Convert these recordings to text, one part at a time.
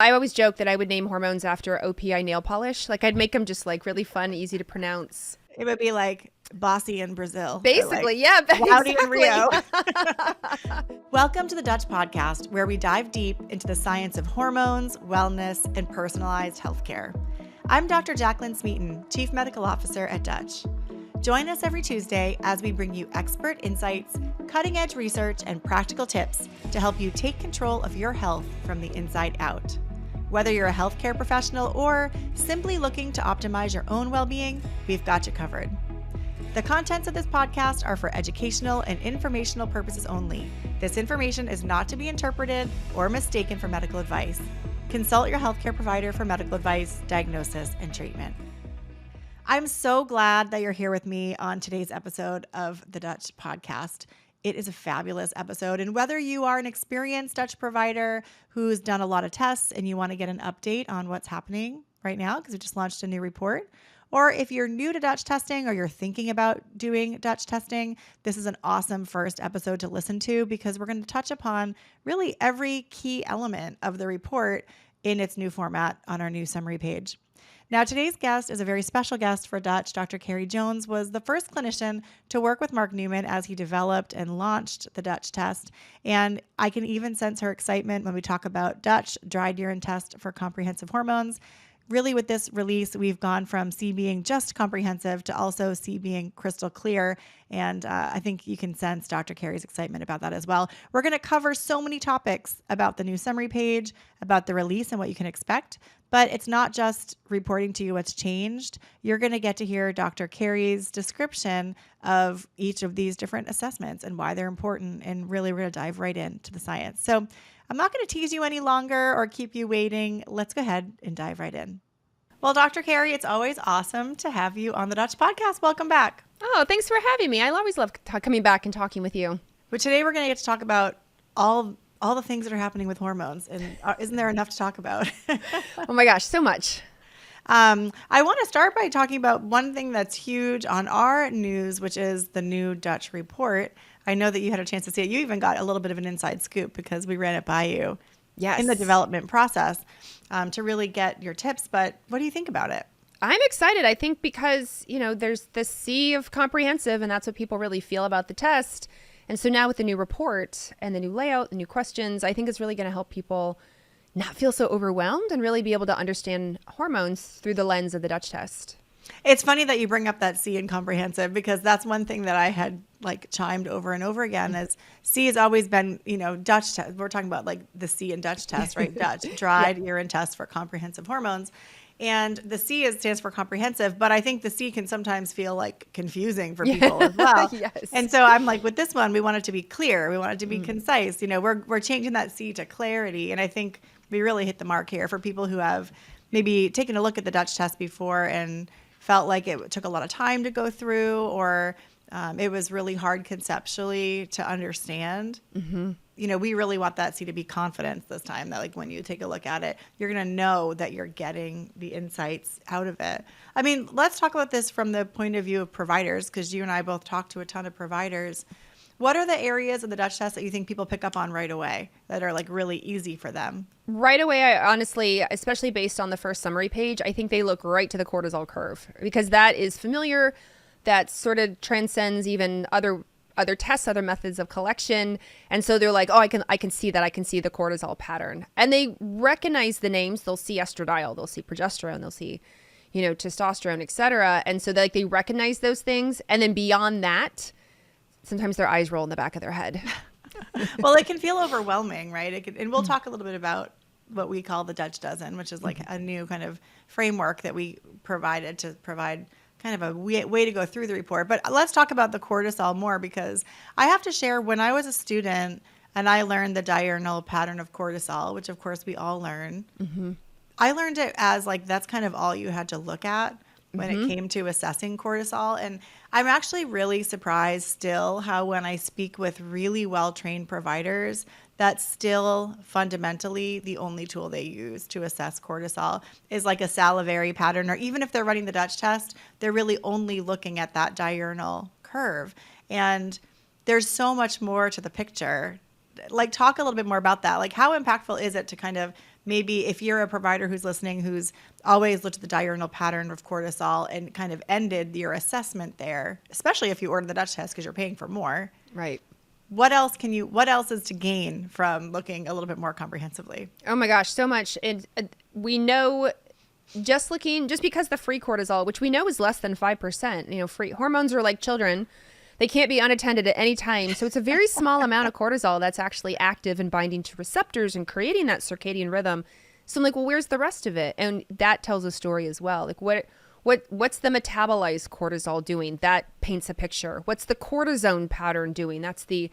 I always joke that I would name hormones after OPI nail polish. Like I'd make them just like really fun, easy to pronounce. It would be like Bossy in Brazil. Basically, yeah. Cloudy in Exactly. Rio. Welcome to the Dutch Podcast, where we dive deep into the science of hormones, wellness, and personalized healthcare. I'm Dr. Jaclyn Smeaton, Chief Medical Officer at Dutch. Join us every Tuesday as we bring you expert insights, cutting-edge research, and practical tips to help you take control of your health from the inside out. Whether you're a healthcare professional or simply looking to optimize your own well-being, we've got you covered. The contents of this podcast are for educational and informational purposes only. This information is not to be interpreted or mistaken for medical advice. Consult your healthcare provider for medical advice, diagnosis, and treatment. I'm so glad that you're here with me on today's episode of the Dutch Podcast. It is a fabulous episode. And whether you are an experienced Dutch provider who's done a lot of tests and you want to get an update on what's happening right now, because we just launched a new report, or if you're new to Dutch testing or you're thinking about doing Dutch testing, this is an awesome first episode to listen to because we're going to touch upon really every key element of the report in its new format on our new summary page. Now, today's guest is a very special guest for Dutch. Dr. Carrie Jones was the first clinician to work with Mark Newman as he developed and launched the Dutch test. And I can even sense her excitement when we talk about Dutch dried urine test for comprehensive hormones. Really, with this release, we've gone from C being just comprehensive to also C being crystal clear. And I think you can sense Dr. Carrie's excitement about that as well. We're going to cover so many topics about the new summary page, about the release and what you can expect. But it's not just reporting to you what's changed. You're going to get to hear Dr. Carrie's description of each of these different assessments and why they're important. And really, we're going to dive right into the science. So I'm not going to tease you any longer or keep you waiting. Let's go ahead and dive right in. Well, Dr. Carrie, it's always awesome to have you on the Dutch Podcast. Welcome back. Oh, thanks for having me. I always love coming back and talking with you. But today we're going to get to talk about all the things that are happening with hormones. And isn't there enough to talk about? Oh my gosh, so much. I want to start by talking about one thing that's huge on our news, which is the new Dutch report. I know that you had a chance to see it. You even got a little bit of an inside scoop because we ran it by you in the development process to really get your tips. But what do you think about it? I'm excited. I think because, there's the C of comprehensive, and that's what people really feel about the test. And so now with the new report and the new layout, the new questions, I think it's really going to help people not feel so overwhelmed and really be able to understand hormones through the lens of the Dutch test. It's funny that you bring up that C in comprehensive because that's one thing that I had chimed over and over again is C has always been, Dutch test. We're talking about the C in Dutch test, right? Dutch dried urine test for comprehensive hormones. And the C stands for comprehensive, but I think the C can sometimes feel confusing for people as well. Yes. And so I'm with this one, we want it to be clear. We want it to be concise. We're changing that C to clarity. And I think we really hit the mark here for people who have maybe taken a look at the Dutch test before and felt like it took a lot of time to go through or it was really hard conceptually to understand. Mm-hmm. We really want that C to be confidence this time, that when you take a look at it, you're going to know that you're getting the insights out of it. I mean, let's talk about this from the point of view of providers, because you and I both talk to a ton of providers. What are the areas of the Dutch test that you think people pick up on right away that are really easy for them? Right away, I honestly, especially based on the first summary page, I think they look right to the cortisol curve because that is familiar. That sort of transcends even other tests, other methods of collection. And so they're like, oh, I can see that. I can see the cortisol pattern. And they recognize the names. They'll see estradiol, they'll see progesterone, they'll see, testosterone, et cetera. And so they recognize those things. And then beyond that, sometimes their eyes roll in the back of their head. Well, it can feel overwhelming, right? And we'll talk a little bit about what we call the Dutch dozen, which is a new kind of framework that we provided to provide kind of a way to go through the report. But let's talk about the cortisol more because I have to share when I was a student and I learned the diurnal pattern of cortisol, which of course we all learn. Mm-hmm. I learned it as that's kind of all you had to look at when it came to assessing cortisol. And I'm actually really surprised still how when I speak with really well-trained providers, that's still fundamentally the only tool they use to assess cortisol is a salivary pattern, or even if they're running the Dutch test, they're really only looking at that diurnal curve. And there's so much more to the picture. Talk a little bit more about that. How impactful is it to kind of maybe if you're a provider who's listening, who's always looked at the diurnal pattern of cortisol and kind of ended your assessment there, especially if you order the Dutch test because you're paying for more. Right. What else is to gain from looking a little bit more comprehensively? Oh my gosh, so much. And we know just because the free cortisol, which we know is less than 5%, free hormones are like children. They can't be unattended at any time. So it's a very small amount of cortisol that's actually active and binding to receptors and creating that circadian rhythm. So I'm like, well, where's the rest of it? And that tells a story as well. Like what's the metabolized cortisol doing? That paints a picture. What's the cortisone pattern doing? That's the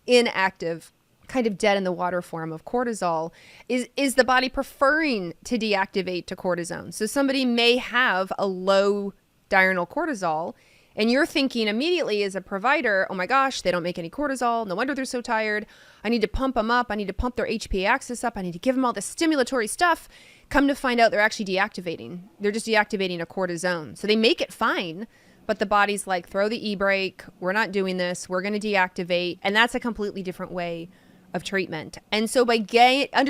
inactive, kind of dead in the water form of cortisol. Is the body preferring to deactivate to cortisone? So somebody may have a low diurnal cortisol, and you're thinking immediately as a provider, oh my gosh, they don't make any cortisol. No wonder they're so tired. I need to pump them up. I need to pump their HPA Axis up. I need to give them all this stimulatory stuff. Come to find out they're actually deactivating. They're just deactivating a cortisone. So they make it fine, but the body's like, throw the e-brake. We're not doing this. We're going to deactivate. And that's a completely different way of treatment. And so by gathering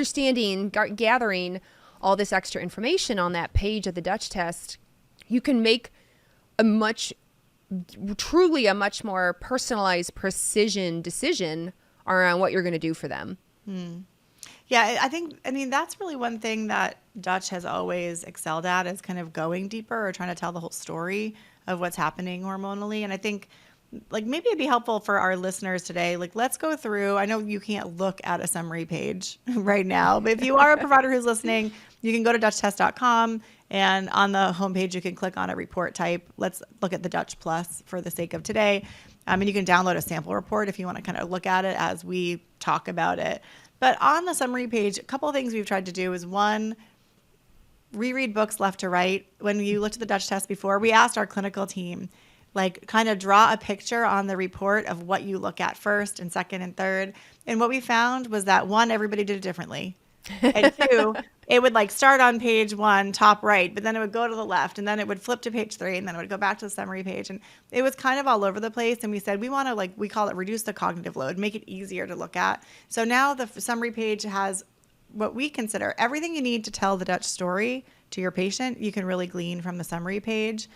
all this extra information on that page of the Dutch test, you can make truly a much more personalized precision decision around what you're going to do for them. Yeah, I mean, that's really one thing that Dutch has always excelled at, is kind of going deeper or trying to tell the whole story of what's happening hormonally. And I think like maybe it'd be helpful for our listeners today. Like, let's go through, I know you can't look at a summary page right now, but if you are a provider who's listening, you can go to DutchTest.com, and on the homepage, you can click on a report type. Let's look at the Dutch Plus for the sake of today. And you can download a sample report if you want to kind of look at it as we talk about it. But on the summary page, a couple of things we've tried to do is, one, reread books left to right. When you looked at the Dutch test before, we asked our clinical team, like, kind of draw a picture on the report of what you look at first and second and third. And what we found was that, one, everybody did it differently. And two, it would like start on page 1, top right, but then it would go to the left, and then it would flip to page 3, and then it would go back to the summary page. And it was kind of all over the place. And we said, we want to, we call it reduce the cognitive load, make it easier to look at. So now the summary page has what we consider everything you need to tell the Dutch story to your patient. You can really glean from the summary page,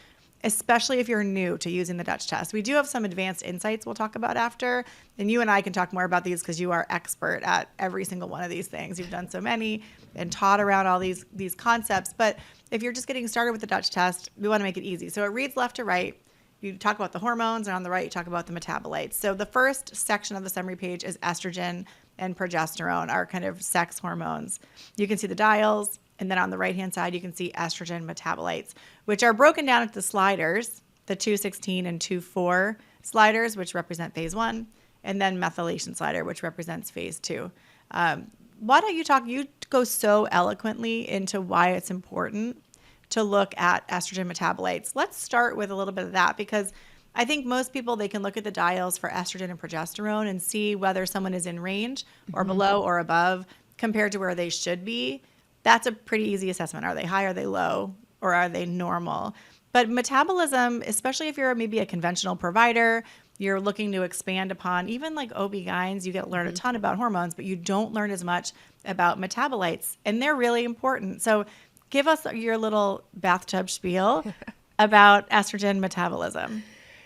especially if you're new to using the Dutch test. We do have some advanced insights we'll talk about after, and you and I can talk more about these because you are expert at every single one of these things. You've done so many and taught around all these concepts. But if you're just getting started with the Dutch test, we want to make it easy. So it reads left to right. You talk about the hormones, and on the right, you talk about the metabolites. So the first section of the summary page is estrogen and progesterone, our kind of sex hormones. You can see the dials. And then on the right-hand side, you can see estrogen metabolites, which are broken down into the sliders, the 216 and 24 sliders, which represent phase 1, and then methylation slider, which represents phase 2. Why don't you go so eloquently into why it's important to look at estrogen metabolites. Let's start with a little bit of that, because I think most people, they can look at the dials for estrogen and progesterone and see whether someone is in range or below or above compared to where they should be. That's a pretty easy assessment. Are they high, are they low, or are they normal? But metabolism, especially if you're maybe a conventional provider, you're looking to expand upon, even like OB-GYNs, you get to learn a ton about hormones, but you don't learn as much about metabolites, and they're really important. So give us your little bathtub spiel about estrogen metabolism.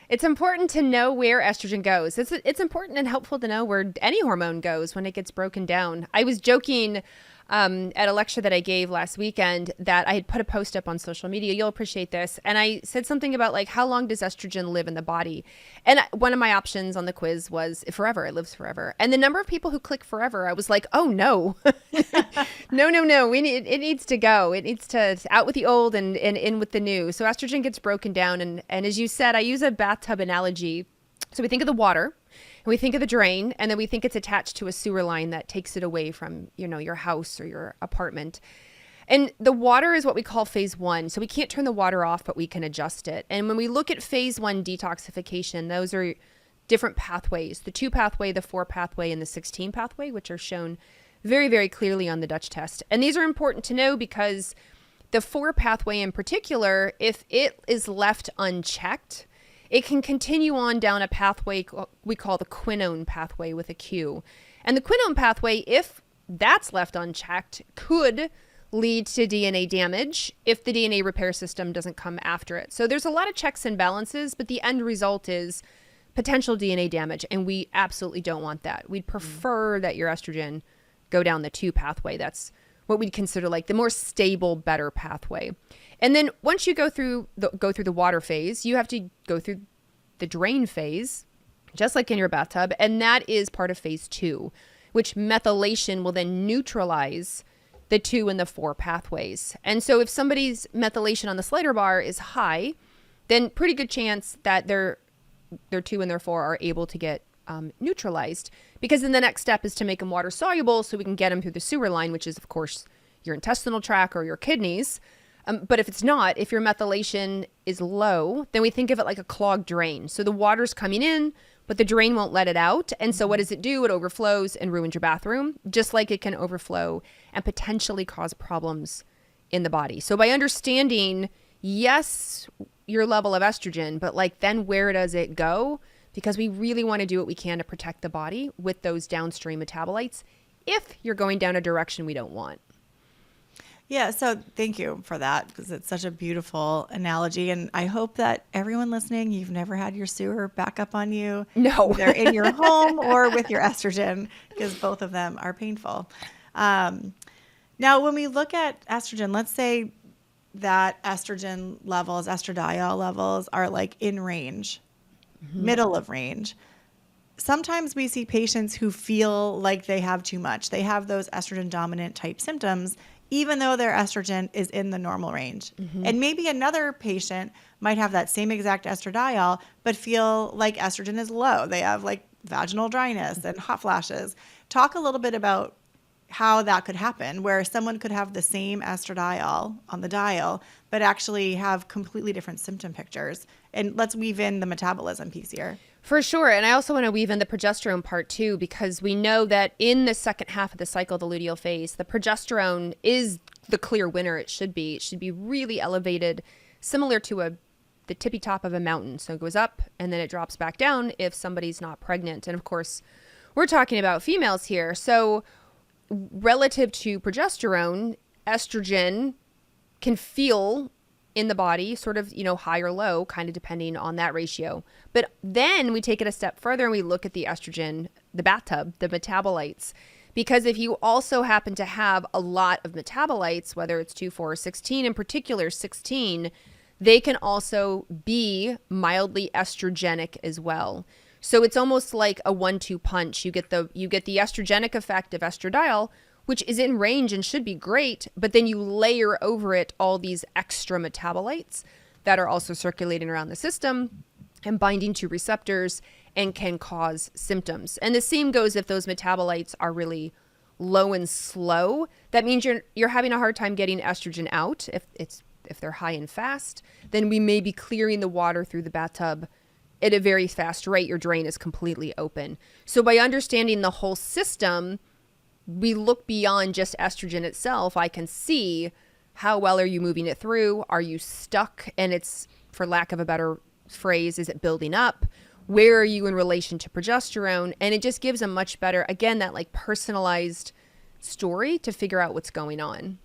It's important to know where estrogen goes. It's important and helpful to know where any hormone goes when it gets broken down. I was joking at a lecture that I gave last weekend that I had put a post up on social media. You'll appreciate this. And I said something about like, how long does estrogen live in the body? And one of my options on the quiz was forever. It lives forever. And the number of people who click forever, I was like, oh no, no. It needs to go. It needs to out with the old and in with the new. So estrogen gets broken down. And as you said, I use a bathtub analogy. So we think of the water. And we think of the drain, and then we think it's attached to a sewer line that takes it away from, your house or your apartment. And the water is what we call phase 1. So we can't turn the water off, but we can adjust it. And when we look at phase 1 detoxification, those are different pathways, the 2 pathway, the 4 pathway, and the 16 pathway, which are shown very, very clearly on the Dutch test. And these are important to know because the 4 pathway in particular, if it is left unchecked, it can continue on down a pathway we call the quinone pathway with a Q. And the quinone pathway, if that's left unchecked, could lead to DNA damage if the DNA repair system doesn't come after it. So there's a lot of checks and balances, but the end result is potential DNA damage, and we absolutely don't want that. We'd prefer that your estrogen go down the 2 pathway. That's what we'd consider like the more stable, better pathway. And then once you go through the water phase, you have to go through the drain phase, just like in your bathtub, and that is part of phase 2, which methylation will then neutralize the 2 and the 4 pathways. And so if somebody's methylation on the Slider bar is high, then pretty good chance that their 2 and their 4 are able to get neutralized, because then the next step is to make them water soluble so we can get them through the sewer line, which is of course your intestinal tract or your kidneys. But if it's not, if your methylation is low, then we think of it like a clogged drain. So the water's coming in, but the drain won't let it out. And so what does it do? It overflows and ruins your bathroom, just like it can overflow and potentially cause problems in the body. So by understanding, yes, your level of estrogen, but like then where does it go? Because we really want to do what we can to protect the body with those downstream metabolites if you're going down a direction we don't want. Yeah, so thank you for that, because it's such a beautiful analogy. And I hope that everyone listening, you've never had your sewer back up on you. No. Either in your home or with your estrogen, because both of them are painful. Now, when we look at estrogen, let's say that estrogen levels, estradiol levels are like in range, middle of range. Sometimes we see patients who feel like they have too much. They have those estrogen dominant type symptoms, even though their estrogen is in the normal range. And maybe another patient might have that same exact estradiol, but feel like estrogen is low. They have like vaginal dryness and hot flashes. Talk a little bit about how that could happen, where someone could have the same estradiol on the dial, but actually have completely different symptom pictures. And let's weave in the metabolism piece here. For sure. And I also want to weave in the progesterone part too, because we know that in the second half of the cycle, the luteal phase, the progesterone is the clear winner. It should be really elevated, similar to the tippy top of a mountain. So it goes up and then it drops back down if somebody's not pregnant. And of course, we're talking about females here. So relative to progesterone, estrogen can feel in the body sort of, high or low, kind of depending on that ratio. But then we take it a step further and we look at the estrogen, the bathtub, the metabolites. Because if you also happen to have a lot of metabolites, whether it's 2, 4, or 16, in particular 16, they can also be mildly estrogenic as well. So it's almost like a 1-2 punch. You get the estrogenic effect of estradiol, which is in range and should be great, but then you layer over it all these extra metabolites that are also circulating around the system and binding to receptors and can cause symptoms. And the same goes if those metabolites are really low and slow. That means you're having a hard time getting estrogen out. If they're high and fast, then we may be clearing the water through the bathtub at a very fast rate. Your drain is completely open. So by understanding the whole system, we look beyond just estrogen itself. I can see how well are you moving it through? Are you stuck? And it's, for lack of a better phrase, is it building up? Where are you in relation to progesterone? And it just gives a much better, again, that like personalized story to figure out what's going on.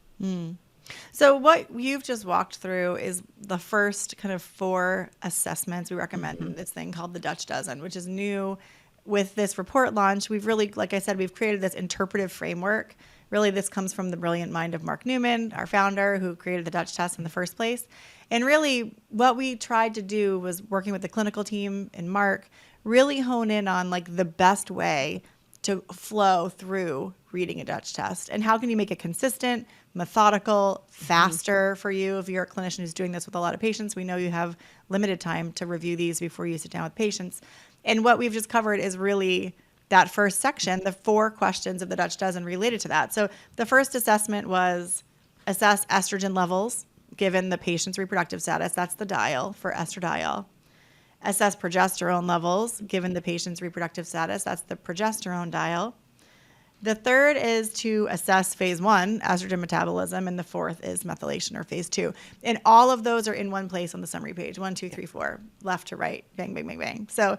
So what you've just walked through is the first kind of 4 assessments we recommend in this thing called the Dutch Dozen, which is new. With this report launch, we've really, like I said, we've created this interpretive framework. Really, this comes from the brilliant mind of Mark Newman, our founder, who created the Dutch test in the first place. And really, what we tried to do was, working with the clinical team and Mark, really hone in on like the best way to flow through reading a Dutch test. And how can you make it consistent, methodical, faster for you? If you're a clinician who's doing this with a lot of patients, we know you have limited time to review these before you sit down with patients. And what we've just covered is really that first section, the 4 questions of the Dutch Dozen related to that. So the first assessment was assess estrogen levels given the patient's reproductive status. That's the dial for estradiol. Assess progesterone levels given the patient's reproductive status. That's the progesterone dial. The third is to assess phase 1, estrogen metabolism, and the fourth is methylation, or phase 2. And all of those are in one place on the summary page, 1, 2, 3, 4, left to right, bang, bang, bang, bang. So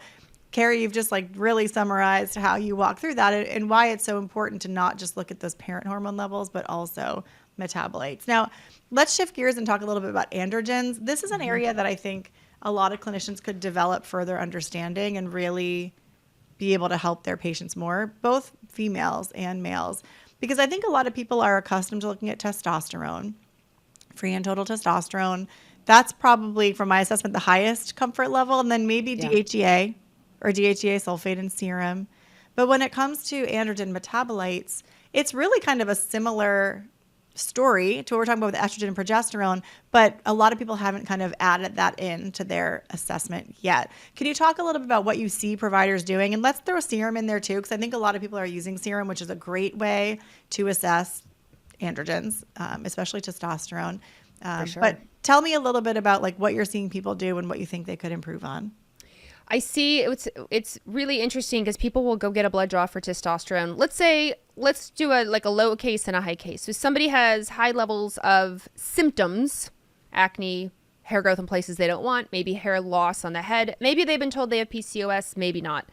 Carrie, you've just like really summarized how you walk through that and why it's so important to not just look at those parent hormone levels, but also metabolites. Now, let's shift gears and talk a little bit about androgens. This is an area that I think a lot of clinicians could develop further understanding and really be able to help their patients more, both females and males. Because I think a lot of people are accustomed to looking at testosterone, free and total testosterone. That's probably, from my assessment, the highest comfort level, and then maybe DHEA or DHEA sulfate in serum. But when it comes to androgen metabolites, it's really kind of a similar story to what we're talking about with estrogen and progesterone, but a lot of people haven't kind of added that into their assessment yet. Can you talk a little bit about what you see providers doing? And let's throw serum in there too, because I think a lot of people are using serum, which is a great way to assess androgens, especially testosterone. For sure. But tell me a little bit about like what you're seeing people do and what you think they could improve on. I see it's really interesting because people will go get a blood draw for testosterone. Let's do a low case and a high case. So somebody has high levels of symptoms, acne, hair growth in places they don't want, maybe hair loss on the head. Maybe they've been told they have PCOS, maybe not.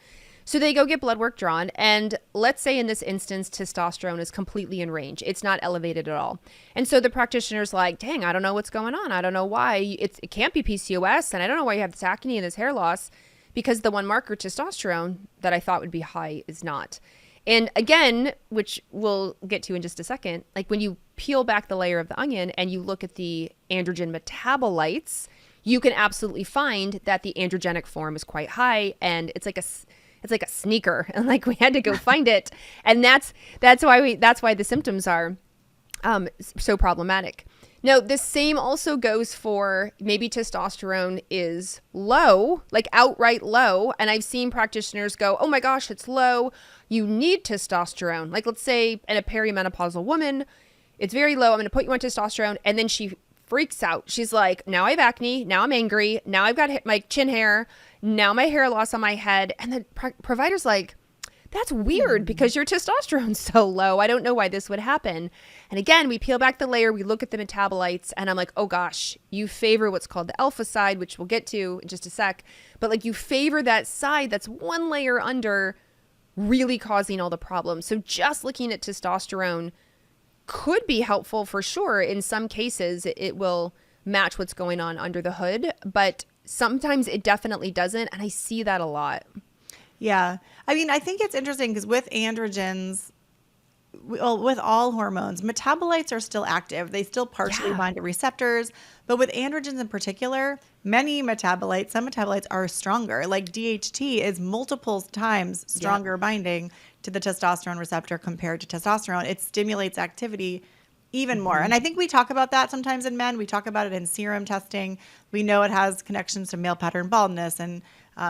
So they go get blood work drawn, and let's say in this instance, testosterone is completely in range. It's not elevated at all. And so the practitioner's like, dang, I don't know what's going on. I don't know why. It can't be PCOS, and I don't know why you have this acne and this hair loss, because the one marker, testosterone, that I thought would be high is not. And again, which we'll get to in just a second, like when you peel back the layer of the onion and you look at the androgen metabolites, you can absolutely find that the androgenic form is quite high, and it's like a sneaker, and like we had to go find it, and that's why the symptoms are so problematic. Now, the same also goes for maybe testosterone is low, like outright low, and I've seen practitioners go, oh my gosh, it's low, you need testosterone. Like let's say in a perimenopausal woman, it's very low, I'm going to put you on testosterone, and then she freaks out. She's like, now I have acne, now I'm angry, now I've got my chin hair, now my hair loss on my head. And the provider's like, that's weird because your testosterone's so low. I don't know why this would happen. And again, we peel back the layer, we look at the metabolites, and I'm like, oh gosh, you favor what's called the alpha side, which we'll get to in just a sec. But like you favor that side that's one layer under, really causing all the problems. So just looking at testosterone could be helpful for sure. In some cases, it will match what's going on under the hood, but sometimes it definitely doesn't. And I see that a lot. Yeah. I mean, I think it's interesting because with androgens, well, with all hormones, metabolites are still active. They still partially bind to receptors. But with androgens in particular, some metabolites are stronger. Like DHT is multiple times stronger binding to the testosterone receptor compared to testosterone. It stimulates activity even more. And I think we talk about that sometimes in men. We talk about it in serum testing. We know it has connections to male pattern baldness and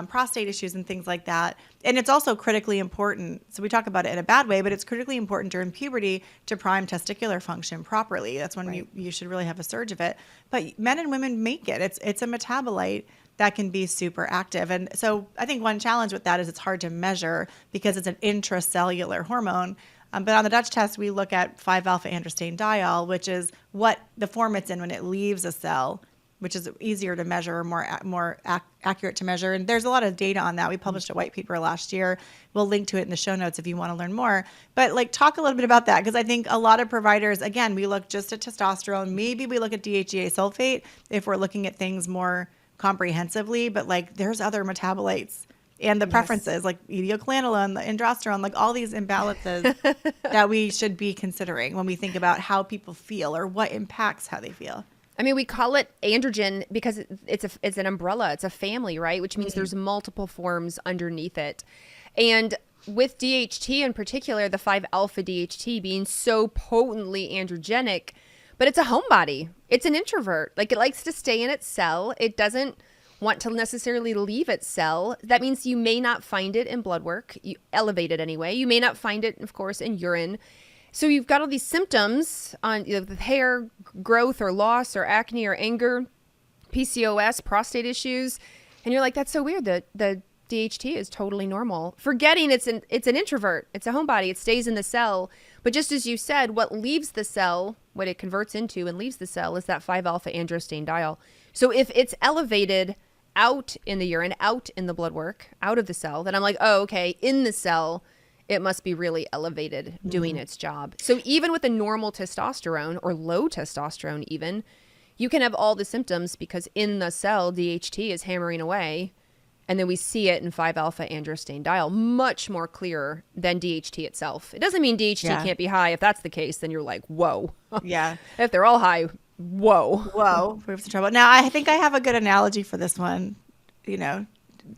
prostate issues and things like that. And it's also critically important. So we talk about it in a bad way, but it's critically important during puberty to prime testicular function properly. That's when you should really have a surge of it. But men and women make it. It's a metabolite that can be super active. And so I think one challenge with that is it's hard to measure because it's an intracellular hormone. But on the Dutch test, we look at 5-alpha-androstenediol, which is what the form it's in when it leaves a cell, which is easier to measure, more accurate to measure. And there's a lot of data on that. We published a white paper last year. We'll link to it in the show notes if you want to learn more. But like talk a little bit about that, because I think a lot of providers, again, we look just at testosterone. Maybe we look at DHEA sulfate if we're looking at things more comprehensively, but like there's other metabolites and the preferences like etioclanolone, the androsterone, like all these imbalances that we should be considering when we think about how people feel or what impacts how they feel. I mean, we call it androgen because it's an umbrella. It's a family, right? Which means there's multiple forms underneath it. And with DHT in particular, the 5-alpha DHT being so potently androgenic, but it's a homebody. It's an introvert. Like it likes to stay in its cell. It doesn't want to necessarily leave its cell. That means you may not find it in blood work. You elevate it anyway. You may not find it, of course, in urine. So you've got all these symptoms on the hair growth or loss or acne or anger, PCOS, prostate issues. And you're like, that's so weird. The DHT is totally normal. Forgetting it's an introvert. It's a homebody. It stays in the cell. But just as you said, what leaves the cell, what it converts into and leaves the cell is that 5-alpha androstenediol. So if it's elevated out in the urine, out in the blood work, out of the cell, then I'm like, oh, okay, in the cell, it must be really elevated doing its job. So even with a normal testosterone or low testosterone even, you can have all the symptoms because in the cell, DHT is hammering away. And then we see it in 5-alpha androstenediol, much more clear than DHT itself. It doesn't mean DHT can't be high. If that's the case, then you're like, whoa. Yeah. If they're all high, whoa. Whoa, we have some trouble. Now, I think I have a good analogy for this one,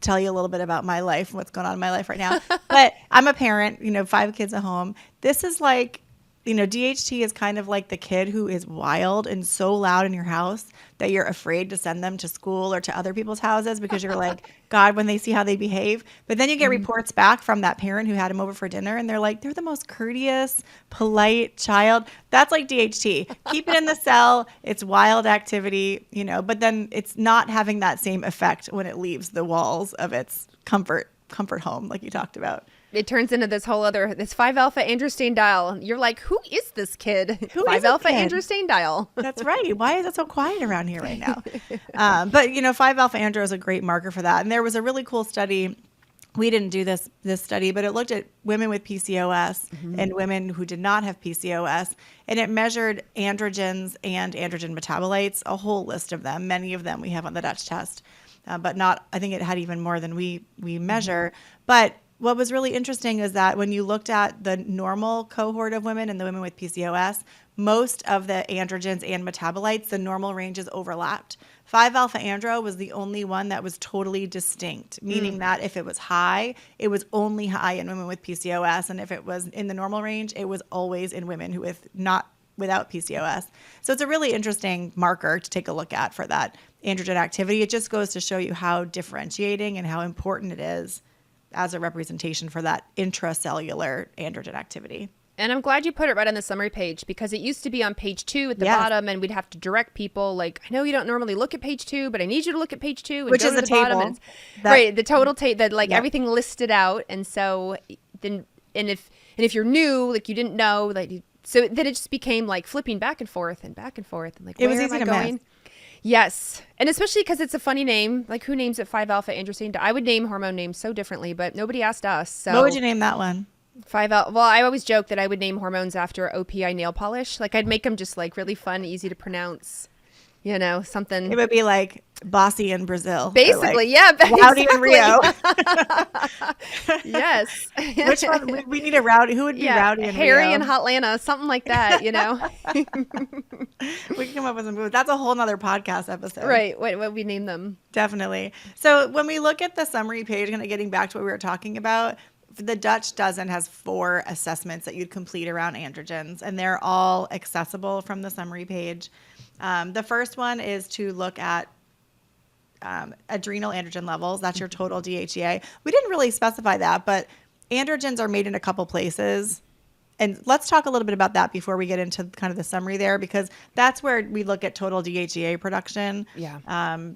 tell you a little bit about my life and what's going on in my life right now. But I'm a parent, 5 kids at home. This is like, DHT is kind of like the kid who is wild and so loud in your house that you're afraid to send them to school or to other people's houses because you're like, God, when they see how they behave. But then you get reports back from that parent who had him over for dinner and they're like, they're the most courteous, polite child. That's like DHT. Keep it in the cell. It's wild activity, but then it's not having that same effect when it leaves the walls of its comfort home, like you talked about. It turns into this 5-alpha androstenediol. You're like, who is this kid? Who 5-alpha is this androstenediol. That's right. Why is it so quiet around here right now? But 5-alpha andro is a great marker for that. And there was a really cool study. We didn't do this study, but it looked at women with PCOS and women who did not have PCOS. And it measured androgens and androgen metabolites, a whole list of them. Many of them we have on the Dutch test, but not, I think it had even more than we measure. But what was really interesting is that when you looked at the normal cohort of women and the women with PCOS, most of the androgens and metabolites, the normal ranges overlapped. 5-alpha andro was the only one that was totally distinct, meaning that if it was high, it was only high in women with PCOS. And if it was in the normal range, it was always in women without PCOS. So it's a really interesting marker to take a look at for that androgen activity. It just goes to show you how differentiating and how important it is as a representation for that intracellular androgen activity. And I'm glad you put it right on the summary page because it used to be on page 2 at the bottom, and we'd have to direct people like, I know you don't normally look at page 2, but I need you to look at page 2 and which go is to the bottom. table. Right, the total table that everything listed out. And so then, and if you're new, like you didn't know that, so then it just became like flipping back and forth and like, it was where easy am I to going? miss. Yes. And especially because it's a funny name. Like who names it 5-alpha androstenediol? I would name hormone names so differently, but nobody asked us. So What would you name that one? 5-alpha. Well, I always joke that I would name hormones after OPI nail polish. Like I'd make them just like really fun, easy to pronounce, something. It would be like Bossy in Brazil. Basically, Rowdy in Rio. Yes. Which one? We need a Rowdy. Who would be Rowdy in Harry Rio? and Hotlanta, something like that, We can come up with some moves. That's a whole nother podcast episode. Right. What we name them. Definitely. So when we look at the summary page, kind of getting back to what we were talking about, the Dutch dozen has 4 assessments that you'd complete around androgens, and they're all accessible from the summary page. The first one is to look at adrenal androgen levels. That's your total DHEA. We didn't really specify that, but androgens are made in a couple places. And let's talk a little bit about that before we get into kind of the summary there, because that's where we look at total DHEA production. Yeah.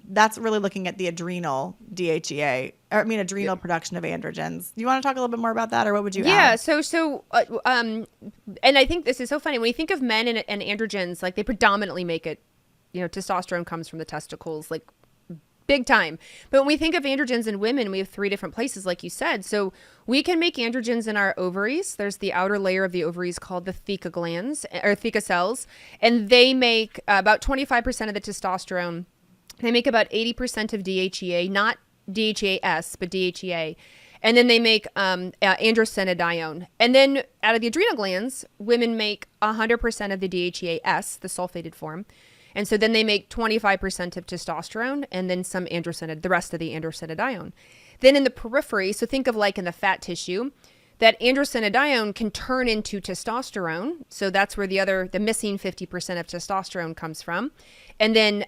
That's really looking at the adrenal adrenal production of androgens. Do you want to talk a little bit more about that, or what would you add? And I think this is so funny. When you think of men and androgens, like they predominantly make it, testosterone comes from the testicles, like big time. But when we think of androgens in women, we have 3 different places, like you said. So we can make androgens in our ovaries. There's the outer layer of the ovaries called the theca glands or theca cells, and they make about 25% of the testosterone. They make about 80% of DHEA, not DHEAS, but DHEA. And then they make androstenedione. And then out of the adrenal glands, women make 100% of the DHEAS, the sulfated form. And so then they make 25% of testosterone and then the rest of the androstenedione. Then in the periphery, so think of like in the fat tissue, that androstenedione can turn into testosterone. So that's where the missing 50% of testosterone comes from. And then,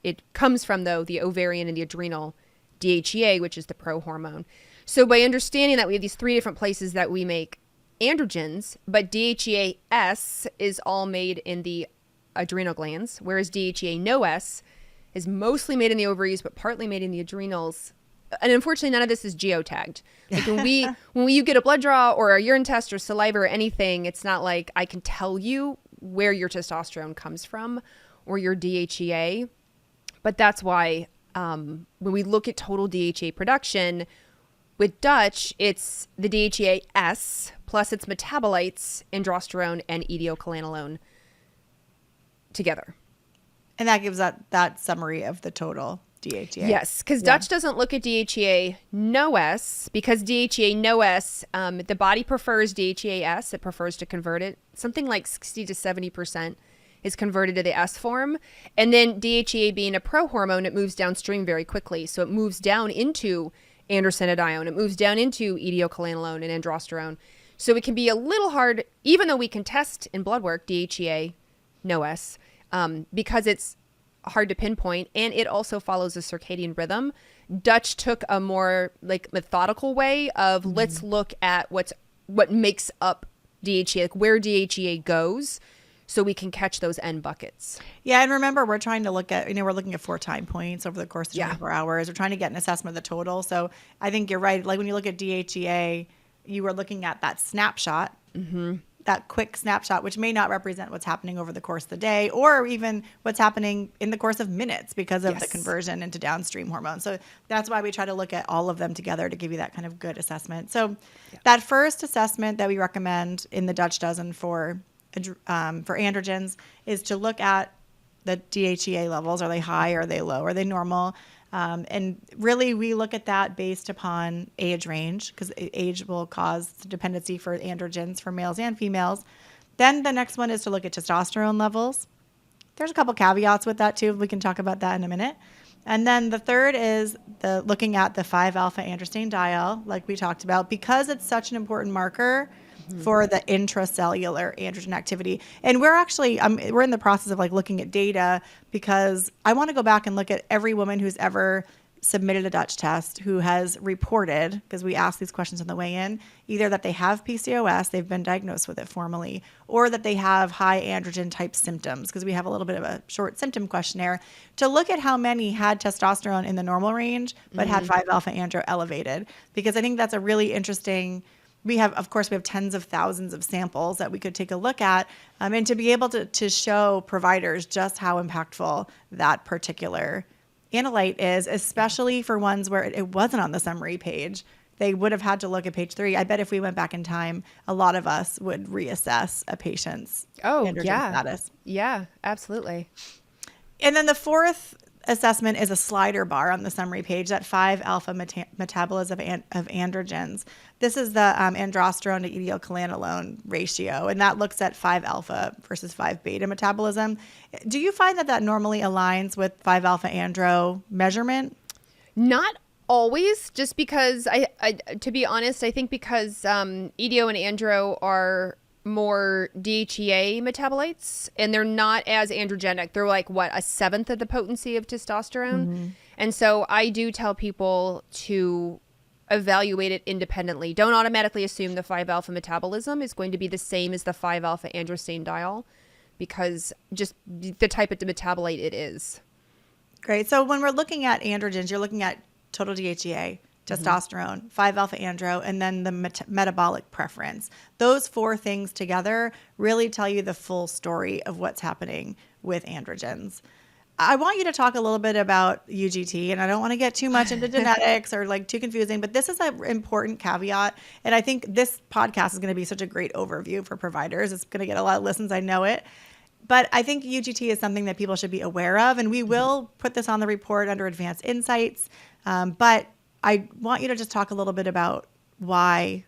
it comes from the ovarian and the adrenal DHEA, which is the pro-hormone. So by understanding that we have these 3 different places that we make androgens, but DHEAS is all made in the adrenal glands, whereas DHEA no S is mostly made in the ovaries, but partly made in the adrenals. And unfortunately, none of this is geotagged. Like when you get a blood draw or a urine test or saliva or anything, it's not like I can tell you where your testosterone comes from or your DHEA. But that's why when we look at total DHEA production, With Dutch, it's the DHEA-S plus its metabolites, androsterone and etiocalanolone together. And that gives that summary of the total DHEA. Yes, because Dutch doesn't look at DHEA no S, because DHEA no S, the body prefers DHEA-S. It prefers to convert it. Something like 60 to 70% is converted to the S form. And then DHEA being a prohormone, it moves downstream very quickly. So it moves down into androstenedione. It moves down into etiocalanolone and androsterone. So it can be a little hard, even though we can test in blood work DHEA no S, because it's hard to pinpoint, and it also follows a circadian rhythm. Dutch took a more like methodical way of let's look at what makes up DHEA, like where DHEA goes, so we can catch those N buckets. Yeah, and remember, we're trying to look at, we're looking at 4 time points over the course of 24 hours. We're trying to get an assessment of the total. So I think you're right. Like when you look at DHEA, you were looking at that snapshot, that quick snapshot, which may not represent what's happening over the course of the day or even what's happening in the course of minutes because of the conversion into downstream hormones. So that's why we try to look at all of them together to give you that kind of good assessment. So that first assessment that we recommend in the Dutch dozen for androgens is to look at the DHEA levels. Are they high? Are they low? Are they normal? And really, we look at that based upon age range, because age will cause dependency for androgens for males and females. Then the next one is to look at testosterone levels. There's a couple caveats with that too. We can talk about that in a minute. And then the third is looking at the 5-alpha androstenediol, like we talked about, because it's such an important marker for the intracellular androgen activity. And we're actually, we're in the process of like looking at data, because I want to go back and look at every woman who's ever submitted a Dutch test who has reported, because we ask these questions on the way in, either that they have PCOS, they've been diagnosed with it formally, or that they have high androgen type symptoms, because we have a little bit of a short symptom questionnaire to look at how many had testosterone in the normal range, but had 5-alpha andro elevated. Because I think that's a really interesting. We have tens of thousands of samples that we could take a look at, and to be able to show providers just how impactful that particular analyte is, especially for ones where it wasn't on the summary page. They would have had to look at page 3. I bet if we went back in time, a lot of us would reassess a patient's androgen status. Yeah, absolutely. And then the fourth assessment is a slider bar on the summary page, that 5-alpha metabolism of androgens. This is the androsterone to etiocalanolone ratio, and that looks at 5-alpha versus 5-beta metabolism. Do you find that normally aligns with 5-alpha andro measurement? Not always, just because to be honest, I think because etio and andro are more DHEA metabolites, and they're not as androgenic. They're like, what, 1/7 of the potency of testosterone? And so I do tell people to evaluate it independently. Don't automatically assume the 5-alpha metabolism is going to be the same as the 5-alpha androstenediol, because just the type of metabolite it is. Great. So when we're looking at androgens, you're looking at total DHEA, testosterone, 5-alpha andro, and then the metabolic preference. Those 4 things together really tell you the full story of what's happening with androgens. I want you to talk a little bit about UGT, and I don't want to get too much into genetics or like too confusing, but this is an important caveat. And I think this podcast is going to be such a great overview for providers. It's going to get a lot of listens. I know it. But I think UGT is something that people should be aware of, and we will put this on the report under advanced insights. But I want you to just talk a little bit about why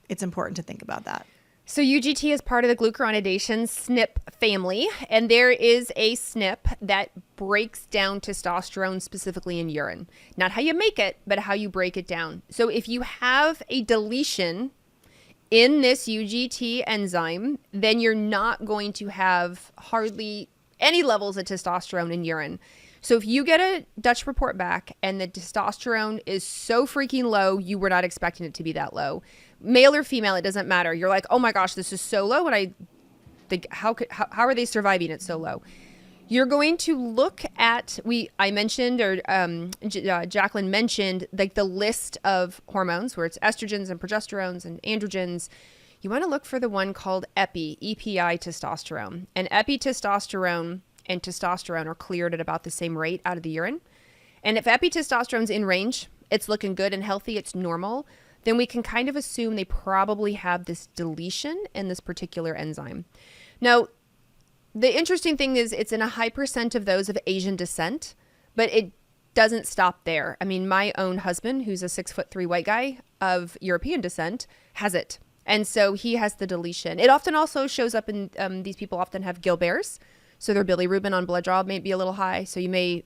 it's important to think about that. So UGT is part of the glucuronidation SNP family, and there is a SNP that breaks down testosterone specifically in urine. Not how you make it, but how you break it down. So if you have a deletion in this UGT enzyme, then you're not going to have hardly any levels of testosterone in urine. So if you get a Dutch report back and the testosterone is so freaking low, you were not expecting it to be that low. Male or female, it doesn't matter. You're like, oh my gosh, this is so low. And I think, how are they surviving it so low? You're going to look at, I mentioned, or Jaclyn mentioned, like the list of hormones where it's estrogens and progesterones and androgens. You want to look for the one called EPI testosterone. And epitestosterone and testosterone are cleared at about the same rate out of the urine. And if epitestosterone's in range it's looking good and healthy, it's normal, then we can kind of assume they probably have this deletion in this particular enzyme. Now, the interesting thing is it's in a high percent of those of Asian descent, but it doesn't stop there. I mean, my own husband, who's a 6'3" white guy of European descent, has it. And so he has the deletion. It often also shows up in, these people often have Gilbert's. So their bilirubin on blood draw may be a little high. So you may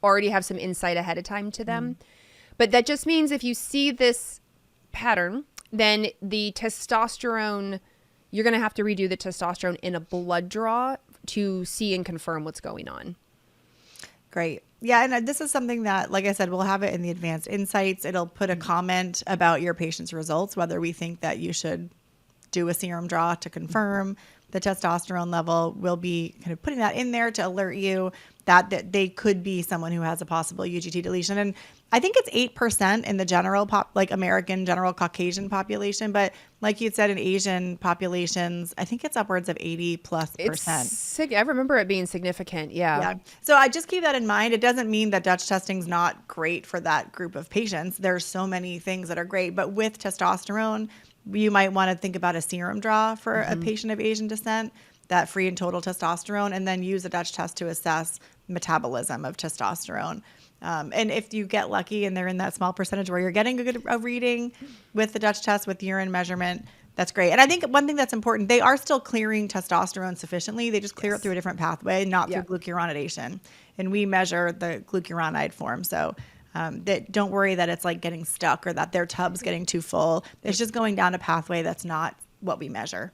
already have some insight ahead of time to them. But that just means if you see this pattern, then the testosterone, you're going to have to redo the testosterone in a blood draw to see and confirm what's going on. Great. Yeah. And this is something that, like I said, we'll have it in the advanced insights. It'll put a comment about your patient's results, whether we think that you should do a serum draw to confirm the testosterone level. We'll be kind of putting that in there to alert you that they could be someone who has a possible UGT deletion. And I think it's 8% in the general American general Caucasian population. But like you said, in Asian populations, I think it's upwards of 80+%. I remember it being significant. Yeah. So I just keep that in mind. It doesn't mean that Dutch testing is not great for that group of patients. There's so many things that are great. But with testosterone, you might want to think about a serum draw for a patient of Asian descent, that free and total testosterone, and then use a Dutch test to assess metabolism of testosterone. And if you get lucky and they're in that small percentage where you're getting a reading with the Dutch test with urine measurement, that's great. And I think one thing that's important, they are still clearing testosterone sufficiently. They just clear it through a different pathway, not through glucuronidation. And we measure the glucuronide form. So don't worry that it's like getting stuck or that their tub's getting too full. It's just going down a pathway that's not what we measure.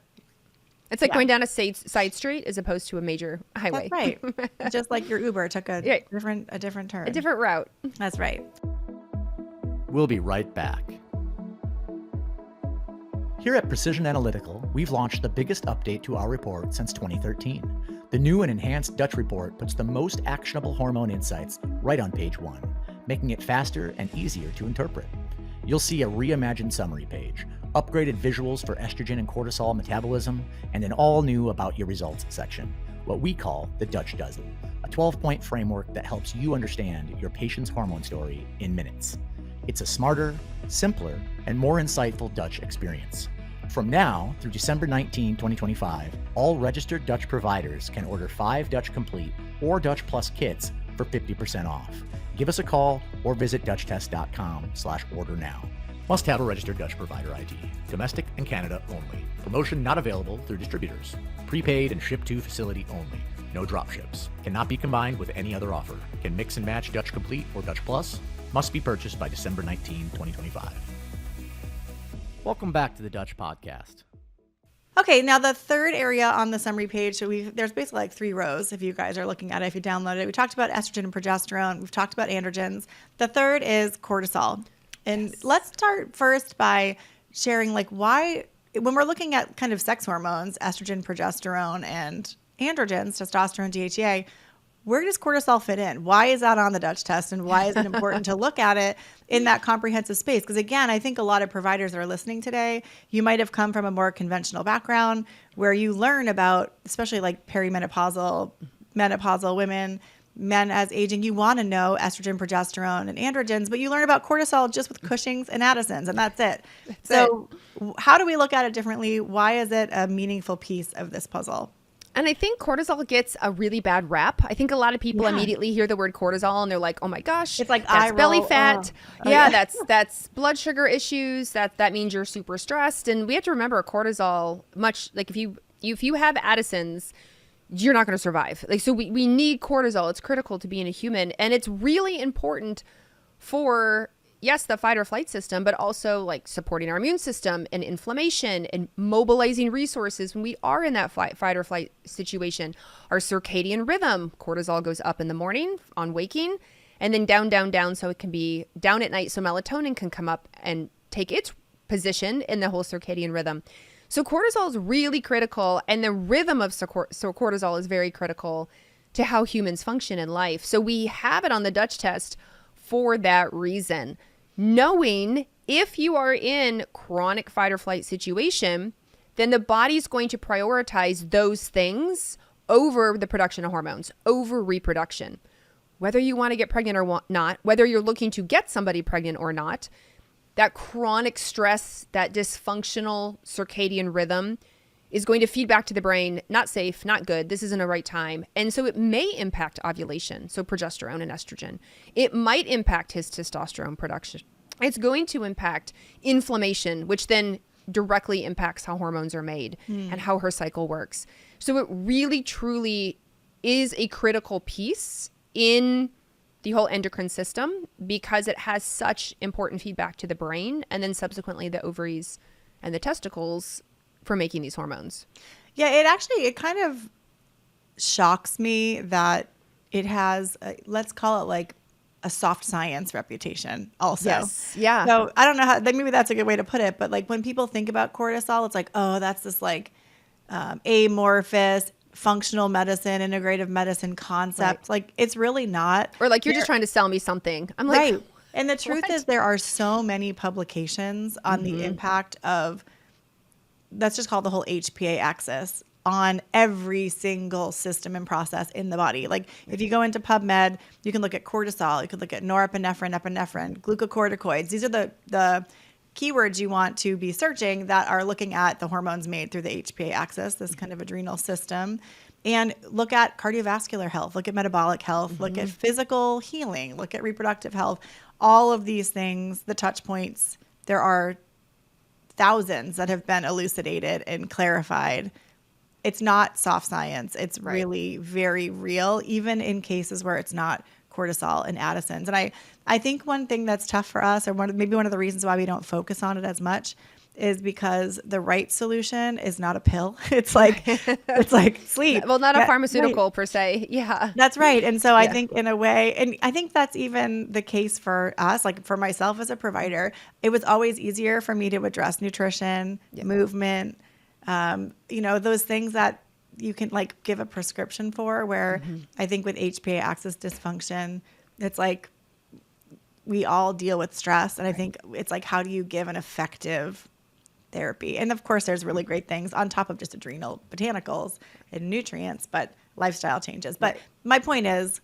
It's like going down a side street as opposed to a major highway. That's right. Just like your Uber took a different turn. A different route. That's right. We'll be right back. Here at Precision Analytical, we've launched the biggest update to our report since 2013. The new and enhanced Dutch report puts the most actionable hormone insights right on page 1, making it faster and easier to interpret. You'll see a reimagined summary page, upgraded visuals for estrogen and cortisol metabolism, and an all-new About Your Results section, what we call the Dutch Dozen, a 12-point framework that helps you understand your patient's hormone story in minutes. It's a smarter, simpler, and more insightful Dutch experience. From now through December 19, 2025, all registered Dutch providers can order 5 Dutch Complete or Dutch Plus kits for 50% off. Give us a call or visit DutchTest.com/order now. Must have a registered Dutch provider ID. Domestic and Canada only. Promotion not available through distributors. Prepaid and ship to facility only. No drop ships. Cannot be combined with any other offer. Can mix and match Dutch Complete or Dutch Plus. Must be purchased by December 19, 2025. Welcome back to the Dutch Podcast. Okay, now the third area on the summary page, so there's basically like 3 rows if you guys are looking at it, if you download it. We talked about estrogen and progesterone. We've talked about androgens. The third is cortisol. And let's start first by sharing like why, when we're looking at kind of sex hormones, estrogen, progesterone, and androgens, testosterone, DHEA, where does cortisol fit in? Why is that on the Dutch test? And why is it important to look at it in that comprehensive space? Because again, I think a lot of providers that are listening today, you might have come from a more conventional background where you learn about, especially like perimenopausal, menopausal women, men as aging, you want to know estrogen, progesterone, and androgens, but you learn about cortisol just with Cushing's and Addison's, and that's it. How do we look at it differently? Why is it a meaningful piece of this puzzle? And I think cortisol gets a really bad rap. I think a lot of people immediately hear the word cortisol and they're like, oh my gosh, it's like that's belly fat. That's blood sugar issues. That means you're super stressed. And we have to remember cortisol, much like if you have Addison's, you're not going to survive. Like, so we need cortisol. It's critical to being a human. And it's really important for, yes, the fight or flight system, but also like supporting our immune system and inflammation and mobilizing resources when we are in that fight or flight situation. Our circadian rhythm, cortisol goes up in the morning on waking and then down. So it can be down at night. So melatonin can come up and take its position in the whole circadian rhythm. So cortisol is really critical, and the rhythm of cortisol is very critical to how humans function in life. So we have it on the Dutch test for that reason. Knowing if you are in chronic fight or flight situation, then the body's going to prioritize those things over the production of hormones, over reproduction. whether you want to get pregnant or not, whether you're looking to get somebody pregnant or not, that chronic stress, that dysfunctional circadian rhythm is going to feed back to the brain, not safe, not good, this isn't a right time. And so it may impact ovulation, so progesterone and estrogen. It might impact his testosterone production. It's going to impact inflammation, which then directly impacts how hormones are made and how her cycle works. So it really, truly is a critical piece in the whole endocrine system because it has such important feedback to the brain and then subsequently the ovaries and the testicles for making these hormones. Yeah, it kind of shocks me that it has, let's call it like a soft science reputation also. Yes. Yeah. So I don't know how, maybe that's a good way to put it, but like when people think about cortisol, it's like, oh, that's this like amorphous functional medicine, integrative medicine concept. Right. Like it's really not. Or like you're just trying to sell me something. I'm like, right. And the truth is there are so many publications on the impact of, let's just call it the whole HPA axis on every single system and process in the body. Like if you go into PubMed, you can look at cortisol, you could look at norepinephrine, epinephrine, glucocorticoids. These are the keywords you want to be searching that are looking at the hormones made through the HPA axis, this kind of adrenal system. And look at cardiovascular health, look at metabolic health, look at physical healing, look at reproductive health. All of these things, the touch points, there are thousands that have been elucidated and clarified. It's not soft science. It's really very real, even in cases where it's not cortisol and Addison's. And I think one thing that's tough for us, or maybe one of the reasons why we don't focus on it as much, is because the right solution is not a pill. It's like sleep. Well, not a pharmaceutical per se. Yeah. That's right. And so I think in a way, and I think that's even the case for us, like for myself as a provider, it was always easier for me to address nutrition, movement, those things that you can like give a prescription for, where I think with HPA axis dysfunction, it's like we all deal with stress. And I think it's like, how do you give an effective therapy? And of course, there's really great things on top of just adrenal botanicals and nutrients, but lifestyle changes. But my point is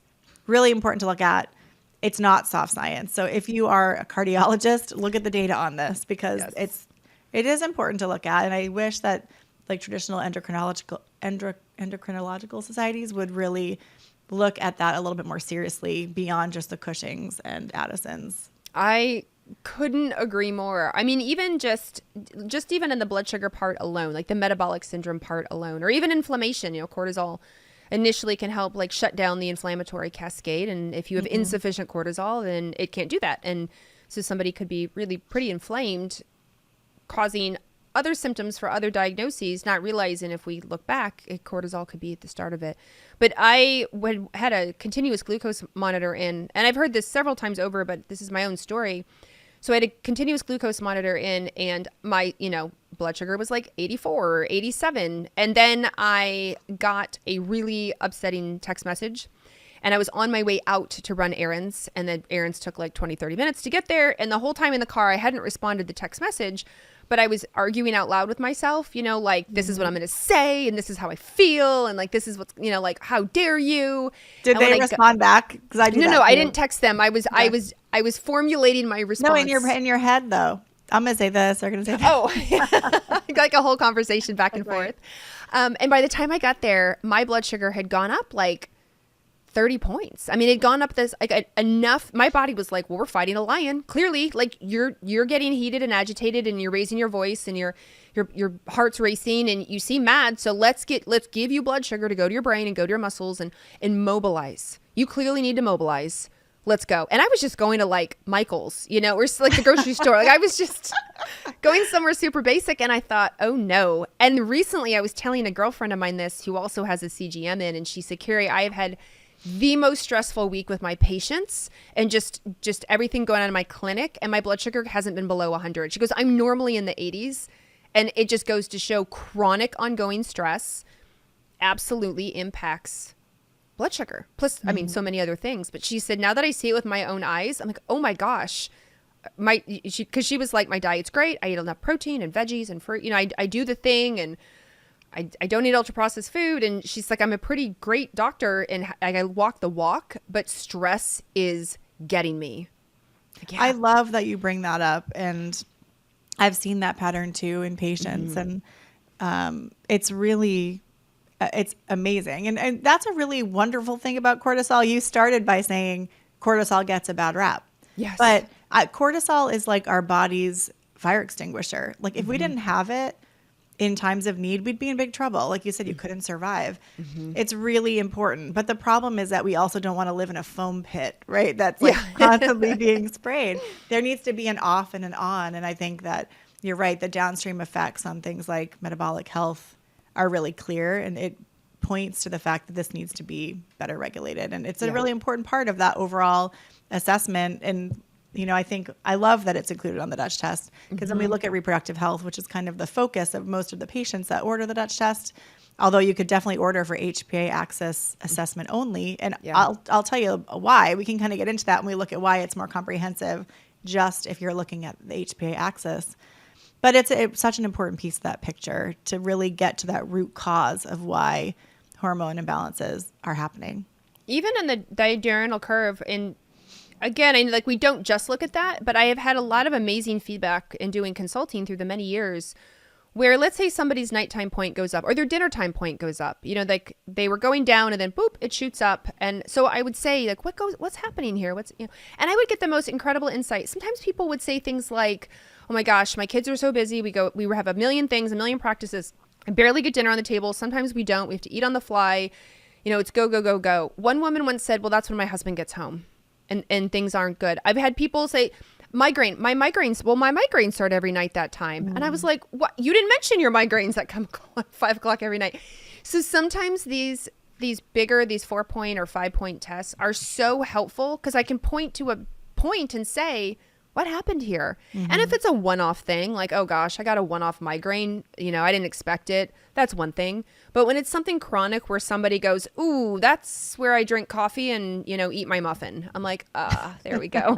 really important to look at. It's not soft science. So if you are a cardiologist, look at the data on this because it is important to look at. And I wish that like traditional endocrinological societies would really look at that a little bit more seriously beyond just the Cushing's and Addison's. I couldn't agree more. I mean, even just even in the blood sugar part alone, like the metabolic syndrome part alone, or even inflammation, cortisol initially can help like shut down the inflammatory cascade. And if you have insufficient cortisol, then it can't do that. And so somebody could be really pretty inflamed, causing other symptoms for other diagnoses, not realizing if we look back, cortisol could be at the start of it. But I had a continuous glucose monitor in, and I've heard this several times over, but this is my own story. So I had a continuous glucose monitor in, and my, blood sugar was like 84 or 87. And then I got a really upsetting text message, and I was on my way out to run errands, and the errands took like 20, 30 minutes to get there. And the whole time in the car, I hadn't responded to the text message, but I was arguing out loud with myself, like, this is what I'm going to say, and this is how I feel, and like, this is what's, like, how dare you? Did they respond back? Because I No, I didn't text them. I was formulating my response. No, in your head though. I'm going to say this. They're going to say that. Oh, like a whole conversation back and forth. And by the time I got there, my blood sugar had gone up like 30 points. I mean, it had gone up this like enough. My body was like, well, we're fighting a lion. Clearly, like you're getting heated and agitated, and you're raising your voice, and your heart's racing, and you seem mad. So let's give you blood sugar to go to your brain and go to your muscles and mobilize. You clearly need to mobilize. Let's go. And I was just going to like Michael's, or like the grocery store. Like I was just going somewhere super basic, and I thought, oh no. And recently I was telling a girlfriend of mine this, who also has a CGM in, and she said, Carrie, I have had the most stressful week with my patients and just everything going on in my clinic, and my blood sugar hasn't been below 100. She goes, I'm normally in the 80s, and it just goes to show chronic ongoing stress absolutely impacts blood sugar. Plus, I mean, so many other things. But she said, now that I see it with my own eyes, I'm like, oh my gosh. Because she was like, my diet's great. I eat enough protein and veggies and fruit. I do the thing, and I don't eat ultra processed food. And she's like, I'm a pretty great doctor and I walk the walk, but stress is getting me. Like, yeah. I love that you bring that up. And I've seen that pattern too in patients. And it's really, it's amazing. And that's a really wonderful thing about cortisol. You started by saying cortisol gets a bad rap. Yes. But cortisol is like our body's fire extinguisher. Like if we didn't have it in times of need, we'd be in big trouble. Like you said, you couldn't survive. It's really important. But the problem is that we also don't want to live in a foam pit, right? That's like constantly being sprayed. There needs to be an off and an on. And I think that you're right. The downstream effects on things like metabolic health are really clear. And it points to the fact that this needs to be better regulated. And it's a really important part of that overall assessment. And I think I love that it's included on the Dutch test because when we look at reproductive health, which is kind of the focus of most of the patients that order the Dutch test, although you could definitely order for HPA Axis assessment only. And I'll tell you why. We can kind of get into that when we look at why it's more comprehensive just if you're looking at the HPA Axis. But it's such an important piece of that picture to really get to that root cause of why hormone imbalances are happening. Even in the diurnal curve, and again, we don't just look at that, but I have had a lot of amazing feedback in doing consulting through the many years where let's say somebody's nighttime point goes up or their dinner time point goes up, like they were going down and then boop, it shoots up. And so I would say like, what's happening here? And I would get the most incredible insight. Sometimes people would say things like, oh my gosh, my kids are so busy. We have a million things, a million practices. I barely get dinner on the table. Sometimes we don't, we have to eat on the fly. It's go, go, go, go. One woman once said, well, that's when my husband gets home. And things aren't good. I've had people say, my migraines start every night that time. And I was like, what? You didn't mention your migraines that come at 5 o'clock every night. So sometimes these 4-point or 5-point tests are so helpful because I can point to a point and say, what happened here? And if it's a one-off thing, like, oh gosh, I got a one-off migraine, I didn't expect it. That's one thing. But when it's something chronic where somebody goes, ooh, that's where I drink coffee and, eat my muffin. I'm like, there we go.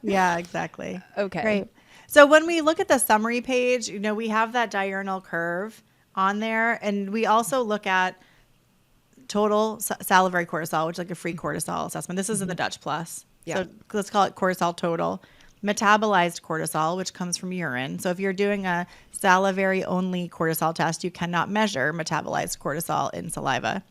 Yeah, exactly. Okay. Great. So when we look at the summary page, we have that diurnal curve on there. And we also look at total salivary cortisol, which is like a free cortisol assessment. This is in the Dutch Plus. Yeah. So let's call it cortisol total. Metabolized cortisol, which comes from urine. So if you're doing a salivary only cortisol test, you cannot measure metabolized cortisol in saliva.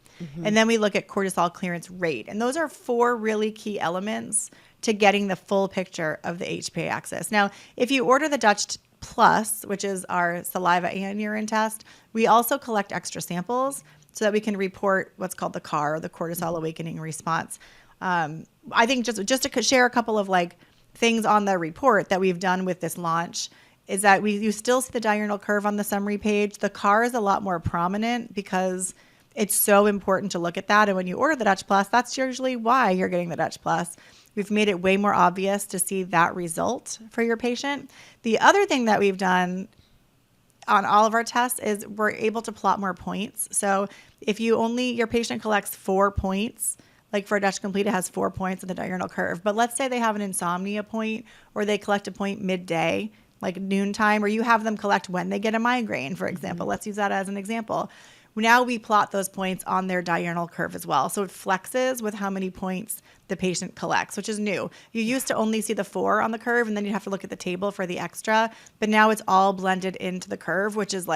And then we look at cortisol clearance rate. And those are 4 really key elements to getting the full picture of the HPA axis. Now, if you order the Dutch Plus, which is our saliva and urine test, we also collect extra samples so that we can report what's called the CAR, or the cortisol awakening response. I think just to share a couple of things on the report that we've done with this launch is that you still see the diurnal curve on the summary page. The CAR is a lot more prominent because it's so important to look at that. And when you order the Dutch Plus, that's usually why you're getting the Dutch Plus. We've made it way more obvious to see that result for your patient. The other thing that we've done on all of our tests is we're able to plot more points. So if your patient collects 4 points, like for a Dutch Complete, it has 4 points in the diurnal curve. But let's say they have an insomnia point or they collect a point midday, like noontime, or you have them collect when they get a migraine, for example. Let's use that as an example. Now we plot those points on their diurnal curve as well. So it flexes with how many points the patient collects, which is new. You used to only see the 4 on the curve, and then you'd have to look at the table for the extra. But now it's all blended into the curve, which is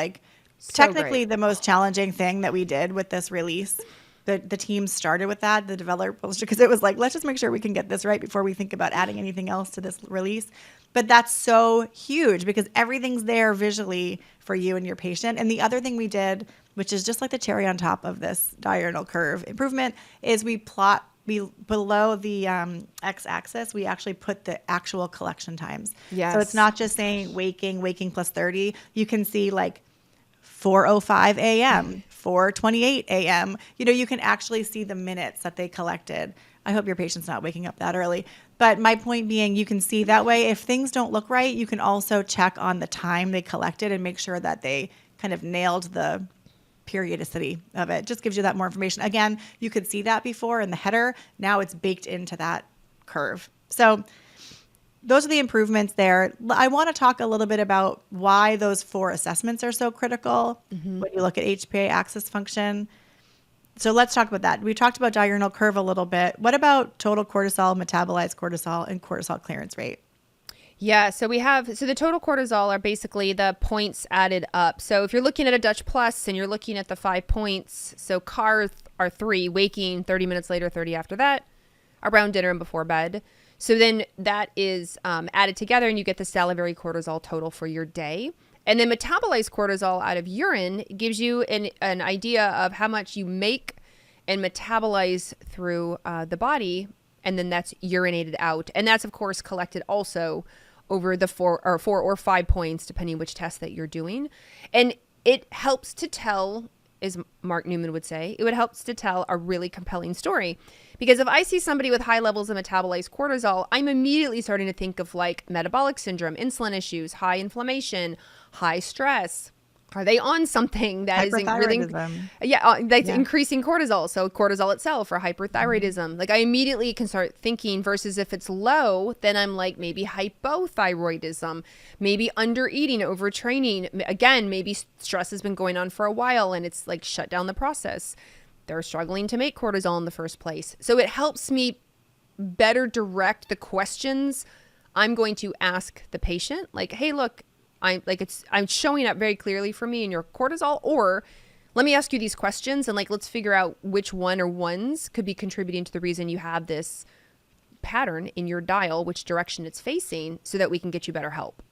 technically the most challenging thing that we did with this release. The team started with that, the developers, because it was let's just make sure we can get this right before we think about adding anything else to this release. But that's so huge because everything's there visually for you and your patient. And the other thing we did, which is just like the cherry on top of this diurnal curve improvement, is we plot below the x-axis, we actually put the actual collection times. Yes. So it's not just saying waking plus 30. You can see 4:05 a.m., 4:28 a.m. You can actually see the minutes that they collected. I hope your patient's not waking up that early. But my point being, you can see that way. If things don't look right, you can also check on the time they collected and make sure that they kind of nailed the periodicity of it. Just gives you that more information. Again, you could see that before in the header. Now it's baked into that curve. So those are the improvements there. I want to talk a little bit about why those 4 assessments are so critical when you look at HPA axis function. So let's talk about that. We talked about diurnal curve a little bit. What about total cortisol, metabolized cortisol, and cortisol clearance rate? Yeah, so the total cortisol are basically the points added up. So if you're looking at a Dutch Plus and you're looking at the 5 points, so CAR are 3, waking, 30 minutes later, 30 after that, around dinner and before bed. So then that is added together and you get the salivary cortisol total for your day. And then metabolized cortisol out of urine gives you an idea of how much you make and metabolize through the body. And then that's urinated out. And that's, of course, collected also over the 4 or 5 points, depending which test that you're doing. And it helps to tell, as Mark Newman would say, helps to tell a really compelling story. Because if I see somebody with high levels of metabolized cortisol, I'm immediately starting to think of like metabolic syndrome, insulin issues, high inflammation, high stress. Are they on something that is really, that's increasing cortisol? So cortisol itself or hyperthyroidism. Like I immediately can start thinking versus if it's low, then I'm like maybe hypothyroidism, maybe under eating, overtraining. Again, maybe stress has been going on for a while and it's like shut down the process. They're struggling to make cortisol in the first place. So it helps me better direct the questions I'm going to ask the patient. Like, hey, look, I'm showing up very clearly for me in your cortisol, or let me ask you these questions and like, let's figure out which one or ones could be contributing to the reason you have this pattern in your dial, which direction it's facing, so that we can get you better help.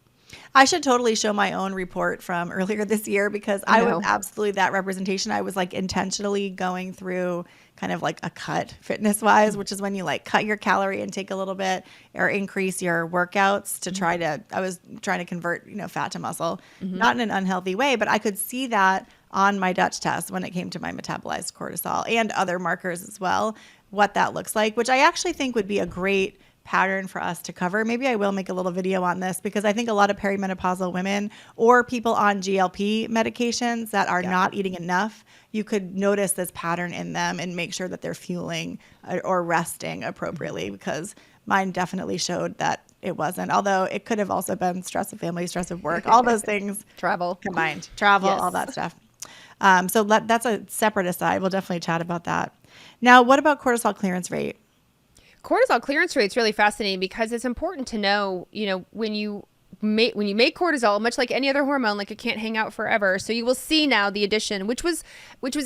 I should totally show my own report from earlier this year because I was absolutely that representation. I was like intentionally going through kind of like a cut fitness wise, which is when you like cut your calorie intake a little bit or increase your workouts to I was trying to convert, fat to muscle, not in an unhealthy way, but I could see that on my Dutch test when it came to my metabolized cortisol and other markers as well, what that looks like, which I actually think would be a great pattern for us to cover. Maybe I will make a little video on this because I think a lot of perimenopausal women or people on GLP medications that are not eating enough, you could notice this pattern in them and make sure that they're fueling or resting appropriately, because mine definitely showed that it wasn't, although it could have also been stress of family, stress of work, all those things travel combined, all that stuff. So that's a separate aside. We'll definitely chat about that. Now, what about cortisol clearance rate? Cortisol clearance rate is really fascinating because it's important to know, when you make cortisol, much like any other hormone, like it can't hang out forever. So you will see now the addition, which was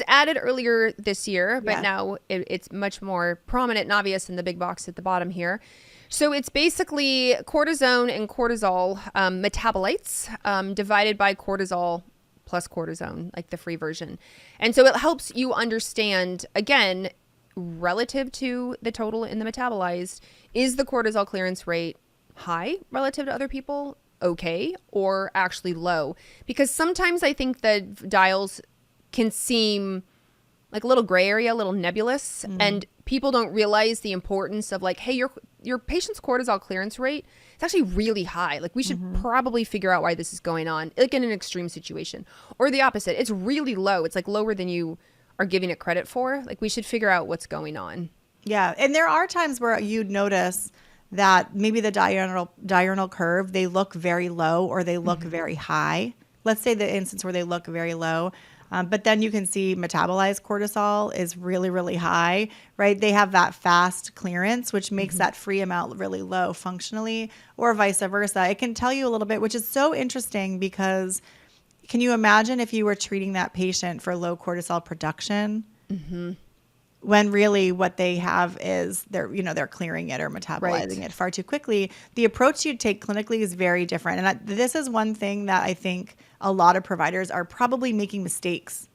added earlier this year, but now it's much more prominent and obvious in the big box at the bottom here. So it's basically cortisone and cortisol metabolites divided by cortisol plus cortisone, like the free version. And so it helps you understand, again, relative to the total in the metabolized, is the cortisol clearance rate high relative to other people, okay, or actually low? Because sometimes I think the dials can seem like a little gray area, a little nebulous, and people don't realize the importance of like, hey, your patient's cortisol clearance rate is actually really high. Like we should probably figure out why this is going on, like in an extreme situation. Or the opposite, it's really low. It's like lower than you are giving it credit for. Like we should figure out what's going on. Yeah. And there are times where you'd notice that maybe the diurnal curve, they look very low or they look very high. Let's say the instance where they look very low. But then you can see metabolized cortisol is really, really high, right? They have that fast clearance, which makes that free amount really low functionally, or vice versa. It can tell you a little bit, which is so interesting because can you imagine if you were treating that patient for low cortisol production when really what they have is they're clearing it or metabolizing it far too quickly? The approach you take clinically is very different. And this is one thing that I think a lot of providers are probably making mistakes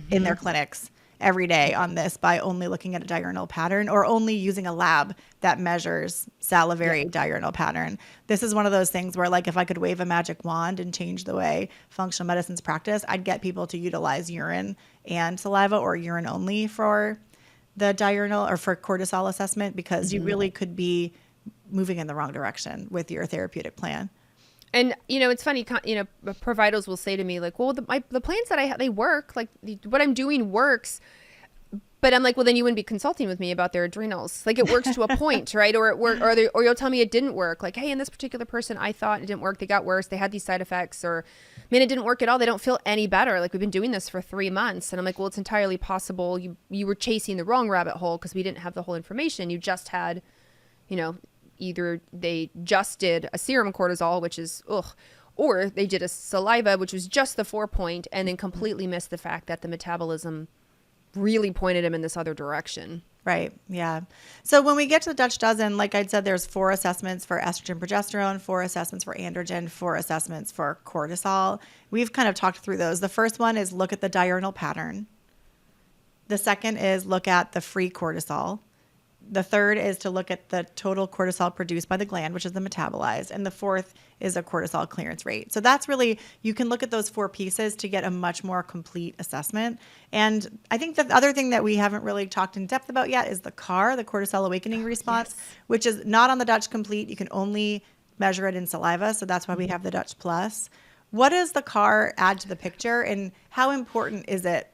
in their clinics every day on this by only looking at a diurnal pattern or only using a lab that measures salivary diurnal pattern. This is one of those things where like if I could wave a magic wand and change the way functional medicine's practice, I'd get people to utilize urine and saliva or urine only for the diurnal or for cortisol assessment, because you really could be moving in the wrong direction with your therapeutic plan. And, it's funny, providers will say to me like, well, the plans that I have, they work, like what I'm doing works, But I'm like, well, then you wouldn't be consulting with me about their adrenals. Like it works to a point, right? Or it work, or you'll tell me it didn't work. Like, hey, in this particular person, I thought it didn't work. They got worse. They had these side effects, or man, it didn't work at all. They don't feel any better. Like we've been doing this for 3 months, and I'm like, well, it's entirely possible you were chasing the wrong rabbit hole because we didn't have the whole information. You just had, either they just did a serum cortisol, which is or they did a saliva, which was just the 4-point, and then completely missed the fact that the metabolism really pointed him in this other direction. Right. Yeah. So when we get to the Dutch dozen, like I said, there's 4 assessments for estrogen, progesterone, 4 assessments for androgen, 4 assessments for cortisol. We've kind of talked through those. The first one is look at the diurnal pattern. The second is look at the free cortisol. The third is to look at the total cortisol produced by the gland, which is the metabolized. And the fourth is a cortisol clearance rate. So that's really, you can look at those 4 pieces to get a much more complete assessment. And I think the other thing that we haven't really talked in depth about yet is the CAR, the cortisol awakening response, which is not on the Dutch Complete. You can only measure it in saliva. So that's why we have the Dutch Plus. What does the CAR add to the picture, and how important is it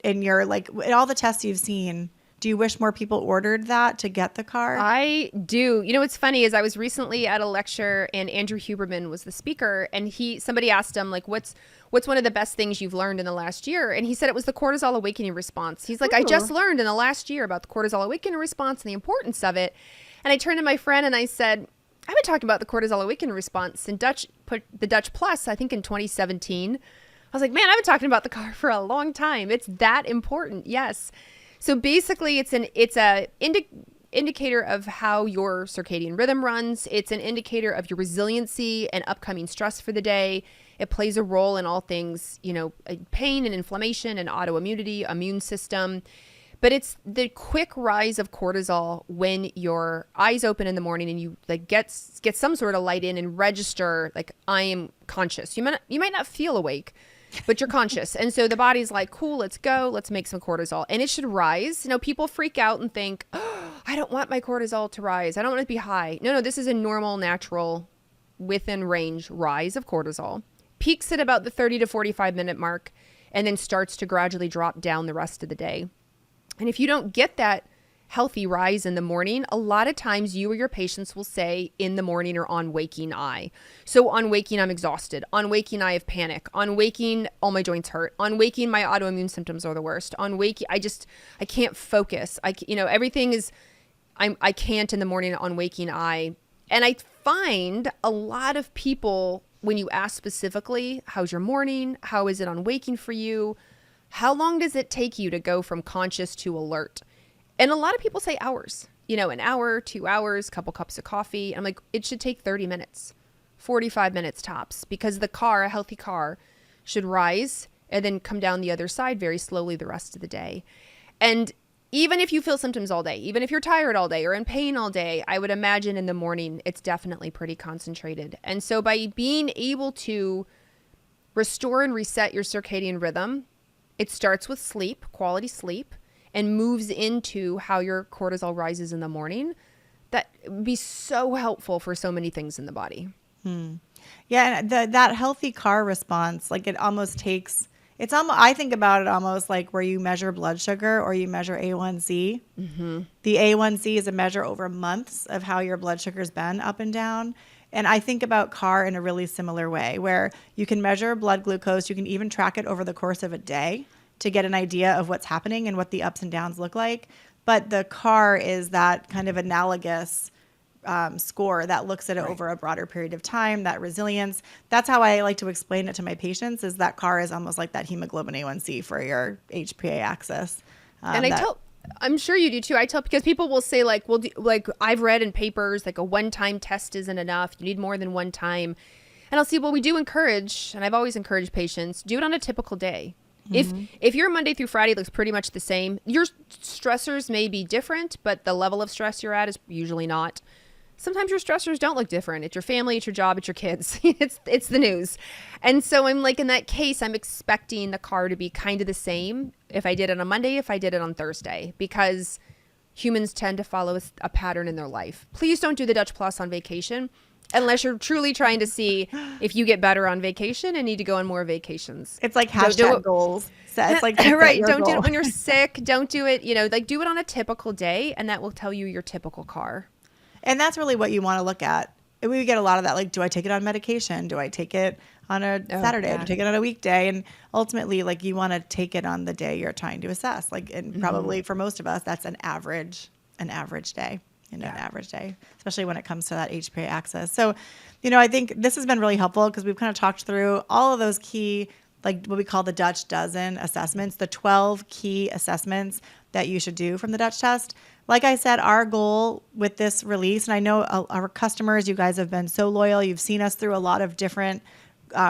in your, like, in all the tests you've seen? Do you wish more people ordered that to get the CAR? I do. What's funny is I was recently at a lecture and Andrew Huberman was the speaker, and somebody asked him, like, what's one of the best things you've learned in the last year? And he said it was the cortisol awakening response. He's like, I just learned in the last year about the cortisol awakening response and the importance of it. And I turned to my friend and I said, I've been talking about the cortisol awakening response and put the Dutch Plus, I think in 2017. I was like, man, I've been talking about the CAR for a long time. It's that important. Yes. So basically, it's a indicator of how your circadian rhythm runs. It's an indicator of your resiliency and upcoming stress for the day. It plays a role in all things, pain and inflammation and autoimmunity, immune system. But it's the quick rise of cortisol when your eyes open in the morning and you get some sort of light in and register, like, I am conscious. You might not feel awake, but you're conscious. And so the body's like, cool, let's go. Let's make some cortisol. And it should rise. People freak out and think, oh, I don't want my cortisol to rise. I don't want it to be high. No, this is a normal, natural, within range rise of cortisol. Peaks at about the 30 to 45 minute mark and then starts to gradually drop down the rest of the day. And if you don't get that healthy rise in the morning, a lot of times you or your patients will say in the morning or on waking I. So on waking, I'm exhausted. On waking, I have panic. On waking, all my joints hurt. On waking, my autoimmune symptoms are the worst. On waking, I can't focus. Everything is, I can't in the morning on waking I. And I find a lot of people, when you ask specifically, how's your morning? How is it on waking for you? How long does it take you to go from conscious to alert? And a lot of people say hours, an hour, 2 hours, couple cups of coffee. I'm like, it should take 30 minutes, 45 minutes tops, because a healthy CAR should rise and then come down the other side very slowly the rest of the day. And even if you feel symptoms all day, even if you're tired all day or in pain all day, I would imagine in the morning, it's definitely pretty concentrated. And so by being able to restore and reset your circadian rhythm, it starts with sleep, quality sleep, and moves into how your cortisol rises in the morning. That would be so helpful for so many things in the body. Yeah, and that healthy CAR response, like, it almost takes, I think about it almost like where you measure blood sugar or you measure A1C. Mm-hmm. The A1C is a measure over months of how your blood sugar's been up and down. And I think about CAR in a really similar way, where you can measure blood glucose. You can even track it over the course of a day to get an idea of what's happening and what the ups and downs look like. But the CAR is that kind of analogous score that looks at it over a broader period of time, that resilience. That's how I like to explain it to my patients, is that CAR is almost like that hemoglobin A1C for your HPA axis. And I'm sure you do too. I tell, because people will say, like, well, I've read in papers, like, a one-time test isn't enough. You need more than one time. And I'll say, well, we do encourage, and I've always encouraged patients, do it on a typical day. If your Monday through Friday looks pretty much the same, your stressors may be different, but the level of stress you're at is usually not. Sometimes your stressors don't look different. It's your family, it's your job, it's your kids. it's the news. And so I'm like, in that case, I'm expecting the CAR to be kind of the same if I did it on Monday, if I did it on Thursday, because humans tend to follow a pattern in their life. Please don't do the Dutch Plus on vacation. Unless you're truly trying to see if you get better on vacation and need to go on more vacations. It's like Don't do hashtag it- goals. So it's like set right. your Don't do goal. it when you're sick. Don't do it, like do it on a typical day, and that will tell you your typical car. And that's really what you want to look at. We get a lot of that. Like, do I take it on medication? Do I take it on a Saturday? Do I take it on a weekday? And ultimately, like, you want to take it on the day you're trying to assess. Like, and probably for most of us, that's an average day. An average day, especially when it comes to that HPA axis. So, I think this has been really helpful because we've kind of talked through all of those key, like what we call the Dutch dozen assessments, the 12 key assessments that you should do from the Dutch test. Like I said, our goal with this release, and I know our customers, you guys have been so loyal. You've seen us through a lot of different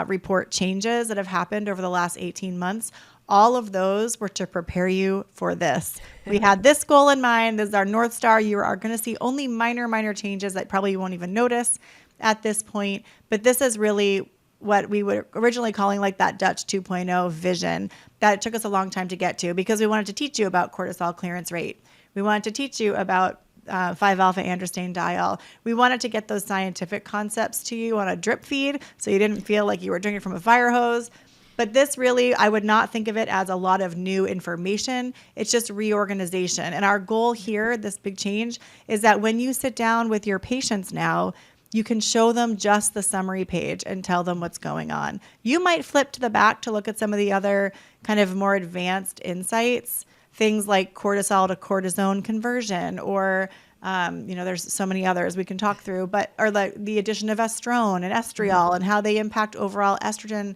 report changes that have happened over the last 18 months. All of those were to prepare you for this. We had this goal in mind. This is our North Star. You are going to see only minor changes that probably you won't even notice at this point. But this is really what we were originally calling like that Dutch 2.0 vision that it took us a long time to get to, because we wanted to teach you about cortisol clearance rate. We wanted to teach you about 5-alpha androstenediol. We wanted to get those scientific concepts to you on a drip feed so you didn't feel like you were drinking from a fire hose. But this really, I would not think of it as a lot of new information. It's just reorganization. And our goal here, this big change, is that when you sit down with your patients now, you can show them just the summary page and tell them what's going on. You might flip to the back to look at some of the other kind of more advanced insights, things like cortisol to cortisone conversion, or there's so many others we can talk through, or the addition of estrone and estriol and how they impact overall estrogen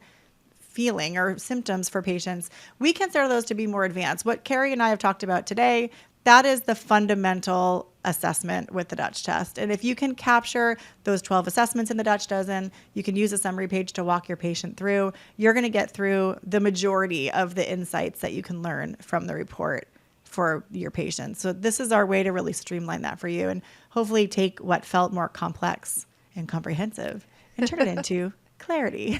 feeling or symptoms for patients. We consider those to be more advanced. What Carrie and I have talked about today, that is the fundamental assessment with the Dutch test. And if you can capture those 12 assessments in the Dutch dozen, you can use a summary page to walk your patient through. You're going to get through the majority of the insights that you can learn from the report for your patients. So this is our way to really streamline that for you and hopefully take what felt more complex and comprehensive and turn it into clarity.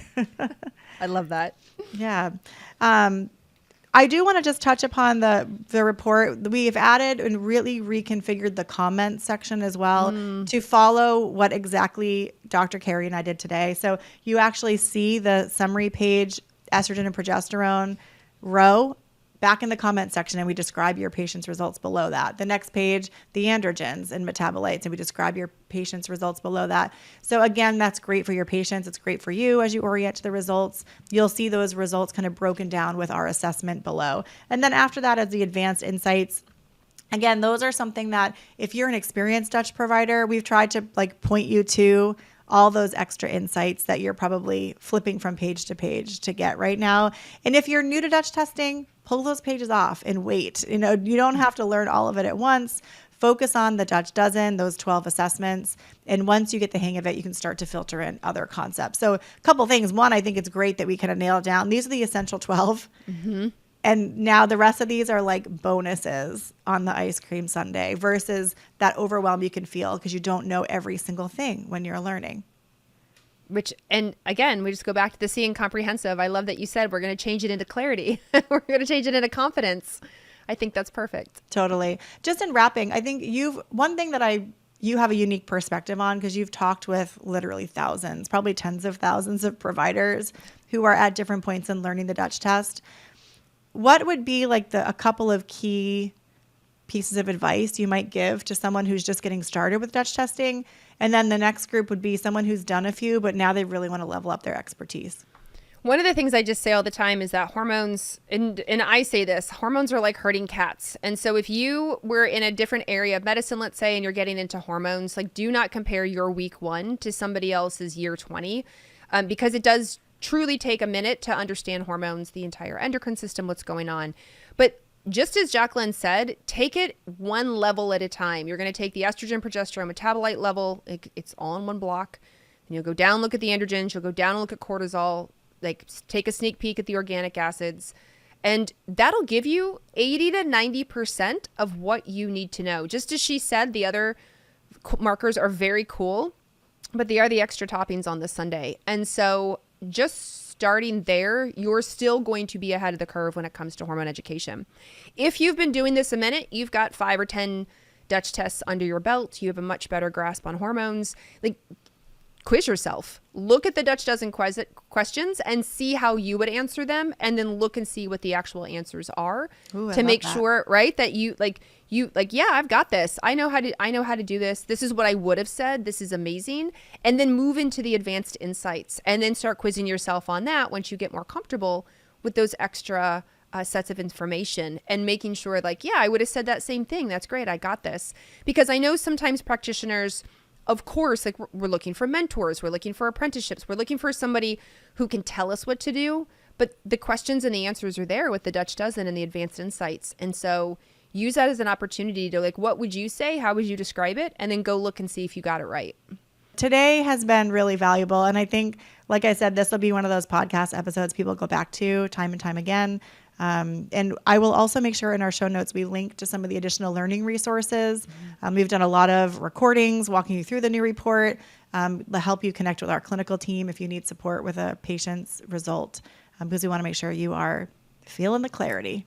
I love that. Yeah. I do want to just touch upon the report. We've added and really reconfigured the comment section as well to follow what exactly Dr. Carrie and I did today. So you actually see the summary page, estrogen and progesterone row back in the comment section, and we describe your patient's results below that. The next page, the androgens and metabolites, and we describe your patient's results below that. So again, that's great for your patients. It's great for you as you orient to the results. You'll see those results kind of broken down with our assessment below. And then after that, as the advanced insights, again, those are something that if you're an experienced Dutch provider, we've tried to point you to all those extra insights that you're probably flipping from page to page to get right now. And if you're new to Dutch testing, pull those pages off and wait. You don't have to learn all of it at once. Focus on the Dutch dozen, those 12 assessments. And once you get the hang of it, you can start to filter in other concepts. So a couple things. One, I think it's great that we kind of nail it down. These are the essential 12. Mm-hmm. And now the rest of these are like bonuses on the ice cream sundae versus that overwhelm you can feel because you don't know every single thing when you're learning. And again, we just go back to the seeing comprehensive. I love that you said we're going to change it into clarity. We're going to change it into confidence. I think that's perfect. Totally. Just in wrapping, I think one thing that you have a unique perspective on, because you've talked with literally thousands, probably tens of thousands of providers who are at different points in learning the Dutch test. What would be like a couple of key pieces of advice you might give to someone who's just getting started with Dutch testing? And then the next group would be someone who's done a few, but now they really want to level up their expertise. One of the things I just say all the time is that hormones, and I say this, hormones are like herding cats. And so if you were in a different area of medicine, let's say, and you're getting into hormones, like do not compare your week 1 to somebody else's year 20, because it does truly take a minute to understand hormones, the entire endocrine system, what's going on. But just as Jaclyn said, take it one level at a time. You're going to take the estrogen, progesterone, metabolite level. It's all in one block. And you'll go down, look at the androgens. You'll go down and look at cortisol. Like take a sneak peek at the organic acids. And that'll give you 80 to 90% of what you need to know. Just as she said, the other markers are very cool, but they are the extra toppings on this sundae. And so just starting there, you're still going to be ahead of the curve when it comes to hormone education. If you've been doing this a minute, you've got 5 or 10 Dutch tests under your belt, you have a much better grasp on hormones. Like quiz yourself. Look at the Dutch Dozen questions and see how you would answer them, and then look and see what the actual answers are. Ooh, to make sure, right, that you yeah, I've got this. I know how to do this. This is what I would have said. This is amazing. And then move into the advanced insights, and then start quizzing yourself on that once you get more comfortable with those extra sets of information, and making sure like, yeah, I would have said that same thing. That's great. I got this. Because I know sometimes practitioners, of course, like we're looking for mentors, we're looking for apprenticeships, we're looking for somebody who can tell us what to do, but the questions and the answers are there with the Dutch Dozen and the advanced insights. And so use that as an opportunity to like, what would you say? How would you describe it? And then go look and see if you got it right. Today has been really valuable. And I think, like I said, this will be one of those podcast episodes people go back to time and time again. And I will also make sure in our show notes, we link to some of the additional learning resources. We've done a lot of recordings walking you through the new report, to help you connect with our clinical team if you need support with a patient's result, because we want to make sure you are feeling the clarity.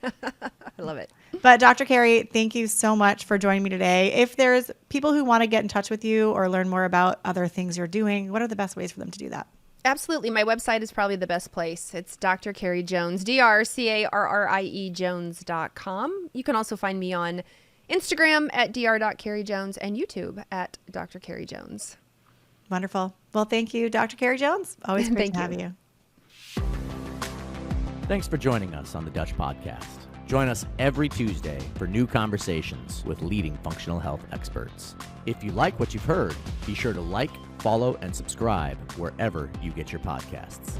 I love it. But Dr. Carrie, thank you so much for joining me today. If there's people who want to get in touch with you or learn more about other things you're doing, what are the best ways for them to do that? Absolutely. My website is probably the best place. It's Dr. Carrie Jones, DrCarrie Jones.com. You can also find me on Instagram at dr.carriejones and YouTube at Dr. Carrie Jones. Wonderful. Well, thank you, Dr. Carrie Jones. Always great to have you. Thanks for joining us on the Dutch Podcast. Join us every Tuesday for new conversations with leading functional health experts. If you like what you've heard, be sure to like, follow, and subscribe wherever you get your podcasts.